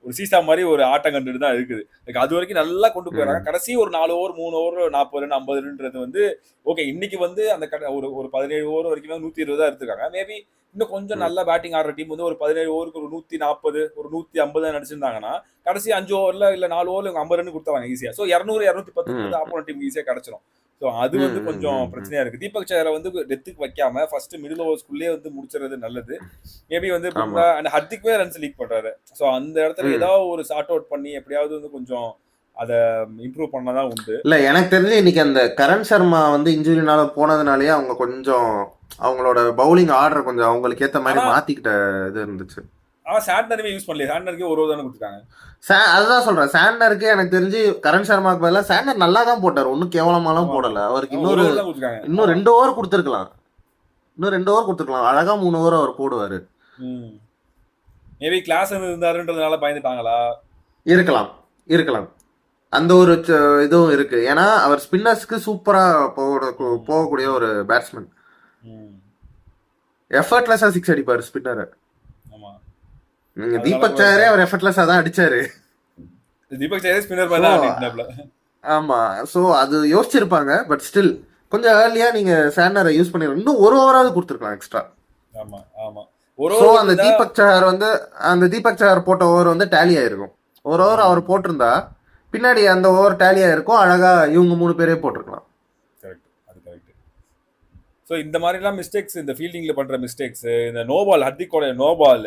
ஒரு சீசா மாதிரி ஒரு ஆட்டம் கண்டுட்டு தான் இருக்குது. அது வரைக்கும் நல்லா கொண்டு போயிடறாங்க. கடைசி ஒரு 4 ஓவர் 3 ஓவர் 40 ரன் 50 ரன்ன்றது வந்து ஓகே. இன்னைக்கு வந்து அந்த ஒரு 17 ஓவர் வரைக்கும் 120 தான் எடுத்துருக்காங்க. மேபி இன்னும் கொஞ்சம் நல்லா பேட்டிங் ஆடுற டீம் வந்து ஒரு 17 ஓவருக்கு ஒரு 140 ஒரு 150 நடிச்சிருந்தாங்கன்னா கடைசி 5 ஓவர்ல இல்ல 4 ஓவர்ல 50 ரன் கொடுத்தாங்க ஈஸியா. ஸோ 200 210 ஆப்போனன்ட் டீம் ஈஸியா கிடைச்சிடும். ஸோ அது வந்து கொஞ்சம் பிரச்சனையா இருக்கு. தீபக் சஹரை வந்து டெத்துக்கு வைக்காம ஃபர்ஸ்ட் மிடில் ஓவர்ஸ்குள்ளே வந்து முடிச்சுறது நல்லது. மேபி வந்து ஹர்திக்குமே ரன்ஸ் லீக் பண்றாரு. ஸோ அந்த இடத்துல ஏதாவது ஒரு சார்ட் அவுட் பண்ணி எப்படியாவது வந்து கொஞ்சம் அதை இம்ப்ரூவ் பண்ணதான் உண்டு. இல்ல எனக்கு தெரிஞ்சு இன்னைக்கு அந்த கரண் சர்மா வந்து இன்ஜுரினால போனதுனாலயே அவங்க கொஞ்சம் அவங்களோட பவுலிங் ஆர்டர் கொஞ்சம் அவங்களுக்கு ஏத்த மாதிரி மாத்திக்கிட்ட இது இருந்துச்சு. சாண்ட்னருமே யூஸ் பண்ணல. சாண்ட்னருக்கு ஒரு தானே கொடுத்துருக்காங்க. அதுதான் சொல்றேன். சாண்ட்னருக்கு எனக்கு தெரிஞ்சு கரண் சர்மாக்கு பதிலாக சாண்ட்னர் நல்லா தான் போட்டார். ஒன்னும் கேவலமாலாம் போடல. அவருக்கு இன்னும் 2 ஓவர் கொடுத்துருக்கலாம். இன்னும் 2 ஓவர் கொடுத்துருக்கலாம். அழகா 3 ஓவர் அவர் போடுவாரு. மேபி கிளாஸ் இருந்தாருன்றதுனால பயந்துட்டாங்களா? இருக்கலாம். அந்த ஒரு இதுவும் இருக்கு. ஏன்னா அவர் ஸ்பின்னர்ஸ்க்கு சூப்பரா போகக்கூடிய ஒரு பேட்ஸ்மேன். எஃபர்ட்லெஸ்ஸா 6 அடிப்பாரு ஸ்பின்னர். நீங்க தீபக் சஹரே அவர் எஃபர்ட்லெஸ்ஸா தான் அடிச்சாரு. தீபக் சஹரே ஸ்பின்னர் மாதிரி தான் ஆடினாப்ல. ஆமா. சோ அது யோசிச்சிருப்பாங்க. பட் ஸ்டில் கொஞ்சம் ஏர்லியா நீங்க சாண்டரை யூஸ் பண்ணிருக்கீங்க. இன்னும் ஒரு ஓவராவது கொடுத்துருக்கலாம் எக்ஸ்ட்ரா. ஆமா. சோ அந்த தீபக் சஹர் போட்ட ஓவர் வந்து டேலி ஆயிருக்கும். ஒரு ஓவர் அவர் போட்டிருந்தா பின்னாடி அந்த ஓவர் டேலி ஆயிருக்கும். அழகா இவங்க 3 பேரே போட்டிருக்கலாம். ஸோ இந்த மாதிரிலாம் மிஸ்டேக்ஸ், இந்த ஃபீல்டிங்கில் பண்ணுற மிஸ்டேக்ஸ், இந்த நோபால் ஹர்திக்கோட நோபால்,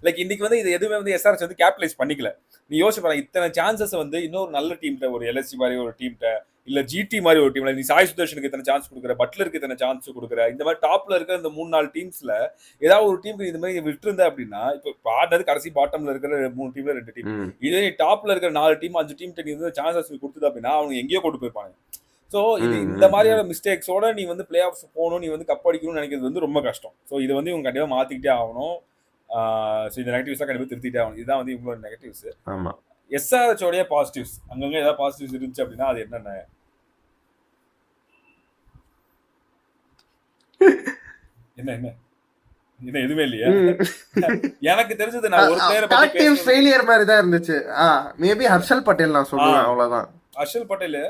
லைக் இன்னைக்கு வந்து இது எதுவுமே வந்து எஸ்ஆர்எச் வந்து கேபிட்டலைஸ் பண்ணிக்கல. நீ யோசிச்சு பாருங்க, இத்தனை சான்சஸ் வந்து இன்னொரு நல்ல டீம்கிட்ட, ஒரு எல்எஸ்சி மாதிரி ஒரு டீம்கிட்ட, இல்லை ஜிடி மாதிரி ஒரு டீம்ல நீ சாய் சுதர்ஷனுக்கு இத்தனை சான்ஸ் கொடுக்குற, பட்லருக்கு இத்தனை சான்ஸ் கொடுக்குற, இந்த மாதிரி டாப்ல இருக்கிற இந்த 3-4 டீம்ஸ்ல ஏதாவது ஒரு டீமுக்கு இந்த மாதிரி விட்டுருந்த அப்படின்னா, இப்போ ஆடுறது கடைசி பாட்டம்ல இருக்கிற 3 டீம்ல 2 டீம், இதே டாப்ல இருக்கிற 4 டீம் 5 டீம் நீ வந்து சான்சஸ் கொடுத்தது அப்படின்னா அவங்க எங்கேயோ கொண்டு போயிருப்பாங்க. ஸோ இது இந்த மாதிரியான மிஸ்டேக்ஸோட நீ வந்து பிளே ஆஃப்ஸ் போகணும், நீ வந்து கப் அடிக்கணும்னு நினைக்கிறது வந்து ரொம்ப கஷ்டம். ஸோ இதை வந்து இவங்க கண்டிப்பாக மாற்றிக்கிட்டே ஆகணும். ஸோ இந்த நெகட்டிவ்ஸ்லாம் கண்டிப்பாக திருத்திட்டே ஆகணும். இதுதான் வந்து இவங்களோட நெகட்டிவ்ஸ். ஆமாம். எஸ்ஆர்எச்சோடைய பாசிட்டிவ்ஸ், அங்கங்கே ஏதாவது பாசிட்டிவ்ஸ் இருந்துச்சு அப்படின்னா அது என்னென்ன? என்ன எதுவுமே இல்லையா? எனக்கு தெரிஞ்சது நான் ஒரு பிளேயரை பத்தி ஃபெயிலியர் மாதிரி தான் இருந்துச்சு. மேபி ஹர்ஷல் பட்டேல் நான் சொல்லுவேன், அவ்வளவுதான். ஹர்ஷல் பட்டேல்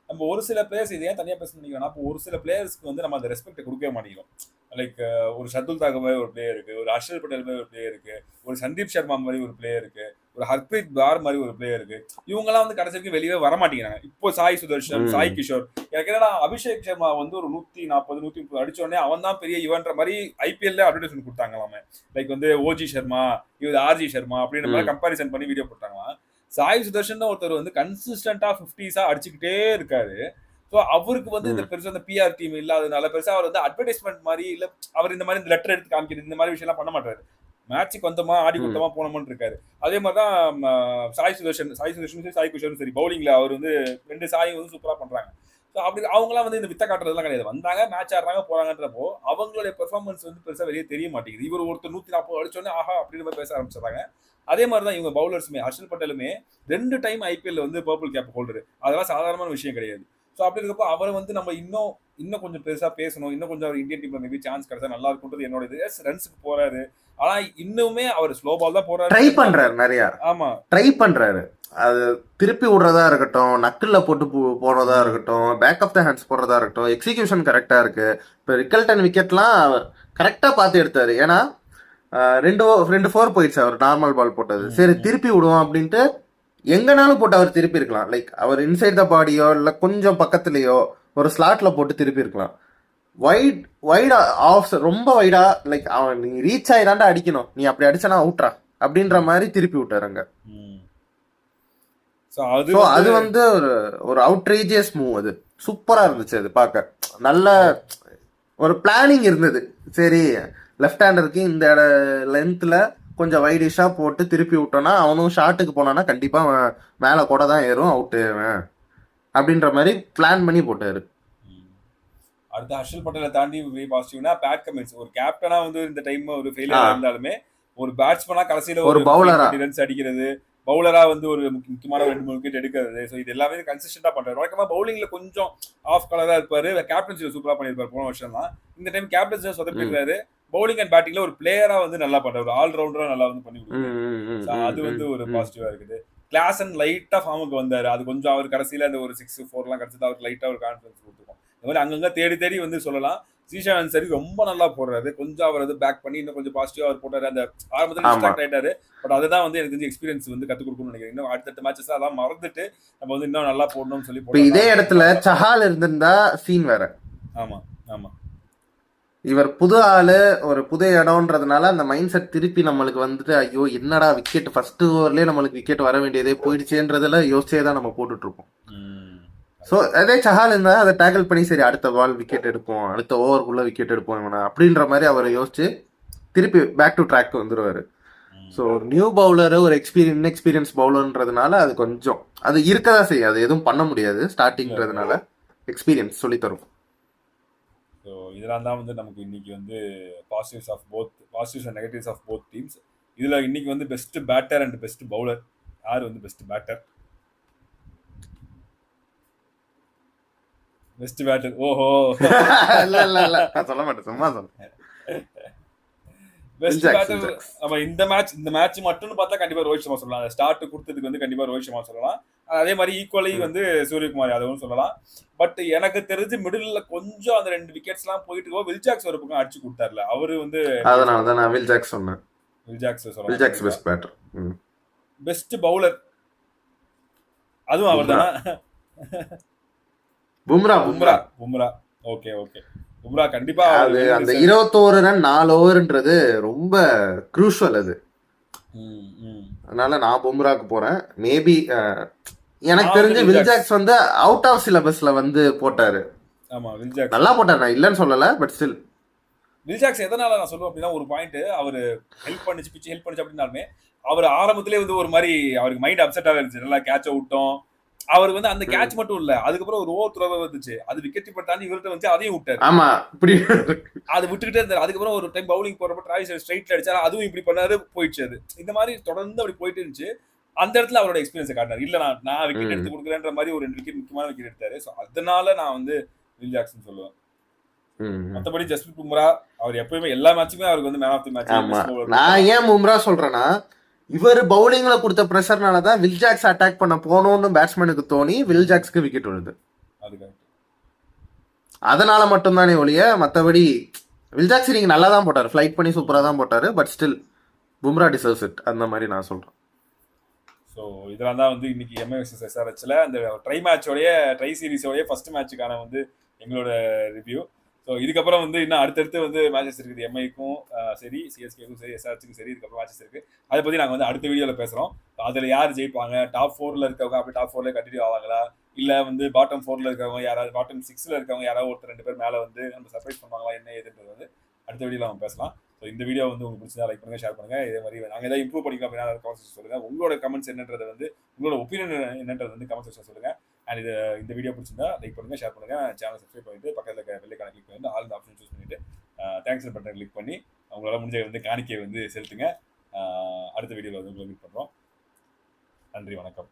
நம்ம ஒரு சில பிளேயர்ஸ் இதையே தனியாக பேச நினைக்கிறோம். அப்போ ஒரு சில பிளேயர்ஸ்க்கு வந்து நம்ம அந்த ரெஸ்பெக்ட் கொடுக்கவே மாட்டேங்கிறோம். லைக் ஒரு ஷர்துல் தாக்கூர் மாதிரி ஒரு பிளேயர் இருக்கு, ஒரு ஹர்ஷல் பட்டேல் மாதிரி ஒரு பிளேயர் இருக்கு, ஒரு சந்தீப் சர்மா மாதிரி ஒரு பிளேயர் இருக்கு, ஒரு ஹர்ப்ரீத் பார் மாதிரி ஒரு பிளேயர் இருக்கு. இவங்கெல்லாம் வந்து கடைசிக்கு வெளியே வர மாட்டேங்கிறாங்க. இப்போ சாய் சுதர்ஷன், சாய் கிஷோர், எனக்கு என்னன்னா அபிஷேக் சர்மா வந்து ஒரு 140 130 அடிச்சோடனே அவன் தான் பெரிய இவன்ற மாதிரி ஐபிஎல்ல அட்வர்டைஸ்மெண்ட் கொடுத்தாங்களாமே. லைக் வந்து ஓஜி சர்மா, இவர் ஆர்ஜி சர்மா அப்படின்ற மாதிரி கம்பாரிசன் பண்ணி வீடியோ போட்டாங்களாம். சாய் சுதர்ஷன் ஒருத்தர் வந்து கன்சிஸ்டன்டா 50s அடிச்சுக்கிட்டே இருக்காரு. ஸோ அவருக்கு வந்து இந்த பெருசா அந்த பிஆர் டீம் இல்லாதனால பெருசா அவர் வந்து அட்வர்டைஸ்மெண்ட் மாதிரி இல்ல, அவர் இந்த மாதிரி இந்த லெட்டர் எடுத்து காமிக்கிறது இந்த மாதிரி விஷயம்லாம் பண்ண மாட்டாரு. மேட்சுக்கு வந்தோமா ஆடி கொடுத்தோமா போனோமான்னு இருக்காரு. அதே மாதிரிதான் சாய் சுதர்ஷன் சரி, சாய் கிஷோரும் சரி, பவுலிங்ல அவர் வந்து 2 சாயும் வந்து சூப்பரா பண்றாங்க. ஸோ அப்படி அவங்களாம் வந்து இந்த வித்த காட்டுறதுலாம் கிடையாது. வந்தாங்க, மேட்ச் ஆடுறாங்க, போறாங்கன்றப்போ அவங்களுடைய பெர்ஃபார்மன்ஸ் வந்து பெருசா வெளியே தெரிய மாட்டேங்குது. இவர் ஒருத்தர் 140 அடிச்சோடனே ஆஹா அப்படின்னு மாதிரி பேச ஆரம்பிச்சிடறாங்க. அதே மாதிரி தான் இவங்க பவுலர்ஸுமே, ஹர்ஷல் பட்டேலுமே 2 டைம் ஐபிஎல் வந்து பர்பிள் கேப் ஹோல்டர். அதெல்லாம் சாதாரணமான விஷயம் கிடையாது. ஸோ அப்படி இருக்கப்போ அவரை வந்து நம்ம இன்னும் இன்னும் கொஞ்சம் பெருசா பேசணும், இன்னும் கொஞ்சம் அவர் இந்தியன் டீம்ல மேபி சான்ஸ் கிடைச்சா நல்லா இருக்கும்ன்றது என்னோட இது. ரன்ஸுக்கு போறாரு, ஆனா இன்னுமே அவர் ஸ்லோ பால் தான் போறாரு. ட்ரை பண்றாரு நிறைய. ஆமா, ட்ரை பண்றாரு. அது திருப்பி விடுறதா இருக்கட்டும், நக்கிள்ல போட்டு போடுறதா இருக்கட்டும், பேக் ஆஃப் த ஹேண்ட்ஸ் போடுறதா இருக்கட்டும், எக்ஸிகியூஷன் கரெக்டா இருக்கு. இப்போ ரிக்கல்டன் விக்கெட்லாம் கரெக்டா பார்த்து எடுத்தாரு. ஏன்னா ரெண்டு ஃபோர் போயிடுச்சு அவர் நார்மல் பால் போட்டது. சரி திருப்பி விடுவோம் அப்படின்ட்டு எங்கனாலும் போட்டு அவர் திருப்பி இருக்கலாம். லைக் அவர் இன்சைட் த பாடியோ இல்லை கொஞ்சம் பக்கத்துலயோ ஒரு ஸ்லாட்ல போட்டு திருப்பி இருக்கலாம். வைடா ஆஃப் ரொம்ப வைடா, லைக் அவன் நீ ரீச் ஆயிடாண்டா அடிக்கணும், நீ அப்படி அடிச்சனா அவுட்ரா அப்படின்ற மாதிரி திருப்பி விட்டாருங்க. அது வந்து ஒரு அவுட்ரேஜியஸ் மூவ். அது சூப்பரா இருந்துச்சு. அது பார்க்க நல்ல ஒரு பிளானிங் இருந்தது. சரி லெஃப்ட் ஹேண்டருக்கு இந்த லென்த்ல கொஞ்சம் வைடிஷா போட்டு திருப்பி விட்டோம்னா அவனும் ஷாட்டுக்கு போனானா கண்டிப்பா மேல கூட தான் ஏறும், அவுட்டு அப்படின்ற மாதிரி பிளான் பண்ணி போட்டாரு. அடுத்து ஹர்ஷல் பட்டேலை தாண்டி பாசிட்டிவ்னா பேட் கமின்ஸ். ஒரு கேப்டனா வந்து இந்த டைம் ஒரு ஃபெயிலியர் இருந்தாலுமே ஒரு பேட்ஸ்மேனா கடைசியில ஒரு பவுலரா ரன்ஸ் அடிக்கிறது, பவுலரா வந்து ஒரு முக்கியமான 2-3 விக்கெட் எடுக்கிறது. ஸோ இது எல்லாமே கன்சிஸ்டன்டா பண்றாரு. வழக்கமா பவுலிங்ல கொஞ்சம் ஆஃப் கலரா இருப்பாரு, கேப்டன்சில சூப்பரா பண்ணிருப்பாரு போன வருஷம் தான். இந்த டைம் கேப்டன்சி சொதப்பிடுறாரு. பவுலிங் அண்ட் பேட்டிங்ல ஒரு பிளேயரா வந்து நல்லா பண்றாரு, ஒரு ஆல்ரவுண்டரா நல்லா வந்து பண்ணி கொடுக்குறாரு. அது வந்து ஒரு பாசிட்டிவா இருக்குது. கிளாசன் லைட்டா ஃபார்முக்கு வந்தாரு, அது கொஞ்சம் அவர் கடைசியில அந்த ஒரு 6-4 எல்லாம் கிடைச்சது அவருக்கு லைட்டா ஒரு கான்ஃபிடன்ஸ் கொடுத்துருக்கும். இந்த மாதிரி அங்கங்க தேடி தேடி வந்து சொல்லலாம். ஜீஷான் அன்சாரி ரொம்ப நல்லா போடுறாரு. கொஞ்சம் அவர் வந்து பேக் பண்ணி இன்னும் கொஞ்சம் பாசிட்டிவா அவர் போட்டாரு. அந்த ஆரம்பத்தில் டிஸ்ட்ராக்ட் ஆயிட்டாரு. பட் அதுதான் வந்து எனக்கு எக்ஸ்பீரியன்ஸ் வந்து கத்துக் கொடுக்கணும்னு நினைக்கிறேன். இன்னும் அடுத்த மேட்சஸ் அதான் மறந்துட்டு நம்ம வந்து இன்னும் நல்லா போடணும்னு சொல்லி போட்டோம். இதே இடத்துல சஹால் இருந்திருந்தா சீன் வேற. ஆமா ஆமா, இவர் புது ஆளு, ஒரு புது இடம்ன்றதுனால அந்த மைண்ட் செட் திருப்பி நம்மளுக்கு வந்துட்டு ஐயோ என்னடா விக்கெட் ஃபர்ஸ்ட் ஓவர்லயே நம்மளுக்கு விக்கெட் வர வேண்டியதே போயிடுச்சேன்றதுல யோசிச்சே தான் நம்ம போட்டுட்டு இருக்கோம். ஸோ அதே சஹால் இருந்தா அதை டேக்கிள் பண்ணி சரி அடுத்த பால் விக்கெட் எடுப்போம், அடுத்த ஓவருக்குள்ள விக்கெட் எடுப்போம் அப்படின்ற மாதிரி அவர் யோசிச்சு திருப்பி பேக் டு ட்ராக் வந்துருவாரு. ஸோ ஒரு நியூ பவுலரு, ஒரு இன்எக்ஸ்பீரியன்ஸ் பவுலர்ன்றதுனால அது கொஞ்சம் அது இருக்கதான் செய்யும். அது எதுவும் பண்ண முடியாது, ஸ்டார்டிங்கிறதுனால எக்ஸ்பீரியன்ஸ் சொல்லித்தரும். ஸோ இதெல்லாம் தான் வந்து நமக்கு இன்னைக்கு வந்து positives and negatives of both teams. இதில் இன்னைக்கு வந்து best batter and best bowler யார் வந்து பெஸ்ட் பேட்டர்? பெஸ்ட் பேட்டர் ஓஹோ சொல்ல மாட்டேன், சும்மா சொல்றேன். பெஸ்ட் பேட்டர் நம்ம இந்த மேட்ச் மட்டும்னு பார்த்தா கண்டிப்பா ரோஹித் சர்மா சொல்லலாம். ஸ்டார்ட் கொடுத்ததுக்கு வந்து கண்டிப்பா ரோஹித் சர்மா சொல்லலாம். அதே மாதிரி ஈக்குவலி வந்து சூரியகுமார் யாதவும் சொல்லலாம். பட் எனக்கு தெரிஞ்சு மிடில் கொஞ்சம் அந்த 2 விக்கெட்ஸ் எல்லாம் போயிட்டு வில் ஜாக்ஸ் ஒரு பக்கம் அடிச்சு கொடுத்தாருல, அவரு வந்து அதனாலதான் நான் வில் ஜாக்ஸ் சொன்னேன். Will Jacks best batter. Best bowler அதுவும் அவர்தான். பும்ரா. ஓகே பும்ரா கண்டிப்பா. அது அந்த 21 ரன் 4 ஓவர்ன்றது ரொம்ப குரூஷியல் அது. அதனால நான் பும்ராக்கு போறேன். மேபி எனக்கு தெரிஞ்சு வில் ஜாக்ஸ் வந்து அவுட் ஆஃப் சிலபஸ்ல வந்து போட்டாரு. ஆமா, வில் ஜாக்ஸ் நல்லா போட்டாரு, நான் இல்லன்னு சொல்லல. பட் ஸ்டில் வில் ஜாக்ஸ் எதனால நான் சொல்லுவேன் அப்படின்னா, ஒரு பாயிண்ட் அவரு ஹெல்ப் பண்ணிச்சு அப்படின்னாலுமே அவர் ஆரம்பத்திலே வந்து ஒரு மாதிரி அவருக்கு மைண்ட் அப்செட்டாக இருந்துச்சு. நல்லா கேட்ச விட்டோம். அவர் வந்து அந்த கேட்ச் மட்டும் இல்ல, அதுக்கப்புறம் ஒரு ஓவர் த்ரோவே வந்துச்சு, அது விக்கெட் கீப்பர் தாண்டி இவர்கிட்ட வந்து அதையும் விட்டாரு. ஆமா, இப்படி அது விட்டுக்கிட்டே இருந்தாரு. அதுக்கப்புறம் ஒரு டைம் பவுலிங் போறப்ப டிராவிஸ் ஸ்ட்ரைட்ல அடிச்சாரு, அதுவும் இப்படி பண்ணாரு, போயிடுச்சு. அது இந்த மாதிரி தொடர்ந்து அப்படி போயிட்டு இருந்துச்சு. அந்த இடத்துல அவரோட எக்ஸ்பீரியன்ஸை காட்டினார். இல்ல நான் விக்கெட் எடுத்து கொடுக்குறேன்ற மாதிரி ஒரு 2 விக்கெட் முக்கியமான விக்கெட் எடுத்தாரு. ஸோ அதனால நான் வந்து வில் ஜாக்சன் சொல்லுவேன். மற்றபடி ஜஸ்பிரித் பும்ரா அவர் எப்பயுமே எல்லா மேட்சுமே அவருக்கு வந்து மேன் ஆஃப் தி மேட்ச். நான் ஏன் பும்ரா சொல்றேன்னா, இவர் பவுலிங்ல கொடுத்த பிரஷர்னாலதான் வில் ஜாக்ஸ் அட்டாக் பண்ண போனோம்னு பேட்ஸ்மேனுக்கு தோணி வில் ஜாக்ஸ்க்கு விக்கெட் விழுது. அதனால மட்டும்தானே ஒழிய மற்றபடி வில் ஜாக்ஸ் நீங்க நல்லா தான் போட்டாரு, ஃபிளைட் பண்ணி சூப்பரா தான் போட்டாரு. But still Bumrah deserves it, அந்த மாதிரி நான் சொல்றேன். ஸோ இதெல்லாம் தான் வந்து இன்னைக்கு எம்ஐ வெர்சஸ் எஸ்ஆர்ஹெச்ல அந்த ட்ரை சீரிஸோடைய ஃபர்ஸ்ட் மேட்சுக்கான வந்து எங்களோட ரிவ்யூ. ஸோ இதுக்கப்புறம் வந்து இன்னும் அடுத்தடுத்து வந்து மேட்சஸ் இருக்குது. எம்ஐக்கும் சரி, சிஎஸ்கேக்கும் சரி, எஸ்ஆர்ஹெச்சுக்கும் சரி, இதுக்கப்புறம் மேட்சஸ் இருக்குது. அதை பற்றி நாங்கள் வந்து அடுத்த வீடியோவில் பேசுகிறோம். அதில் யார் ஜெயிப்பாங்க, டாப் 4ல் இருக்கவங்க அப்படி டாப் 4ல கண்டினியூ ஆவாங்களா, இல்லை வந்து பாட்டம் 4ல் இருக்கவங்க யாராவது, பாட்டம் 6ல் இருக்கவங்க யாராவது ஒருத்தர் 2 பேர் மேலே வந்து நம்ம சர்ப்ரைஸ் பண்ணுவாங்களா, என்ன ஏதுன்றது வந்து அடுத்த வீடியோவில் நம்ம பேசலாம். ஸோ இந்த வீடியோ வந்து உங்களுக்கு பிடிச்சதா லைக் பண்ணுங்கள், ஷேர் பண்ணுங்கள். இதே மாதிரி நாங்கள் ஏதாவது இம்ப்ரூவ் பண்ணிக்கலாம் அப்படின்னா கமெண்ட் சொல்லுங்கள். உங்களோட கமெண்ட்ஸ் என்னன்றது வந்து, உங்களோட ஒப்பீனியன் என்னன்றது வந்து கமெண்ட் செக்ஷன் சொல்லுங்கள். அண்ட் இந்த வீடியோ பிடிச்சிருந்தா லைக் பண்ணுங்கள், ஷேர் பண்ணுங்கள், சேனல் சப்ஸ்கிரைப் பண்ணிட்டு பக்கத்தில் இருக்க பெல்லைக்கான கிளிக் பண்ணிட்டு ஆல் ஆப்ஷன் சூஸ் பண்ணிட்டு தேங்க்ஸ் பட்டன் கிளிக் பண்ணி உங்களால் முடிஞ்ச வந்து காணிக்கையை வந்து செலுத்துங்க. அடுத்த வீடியோவில் வந்து உங்களை மீட் பண்ணுறோம். நன்றி, வணக்கம்.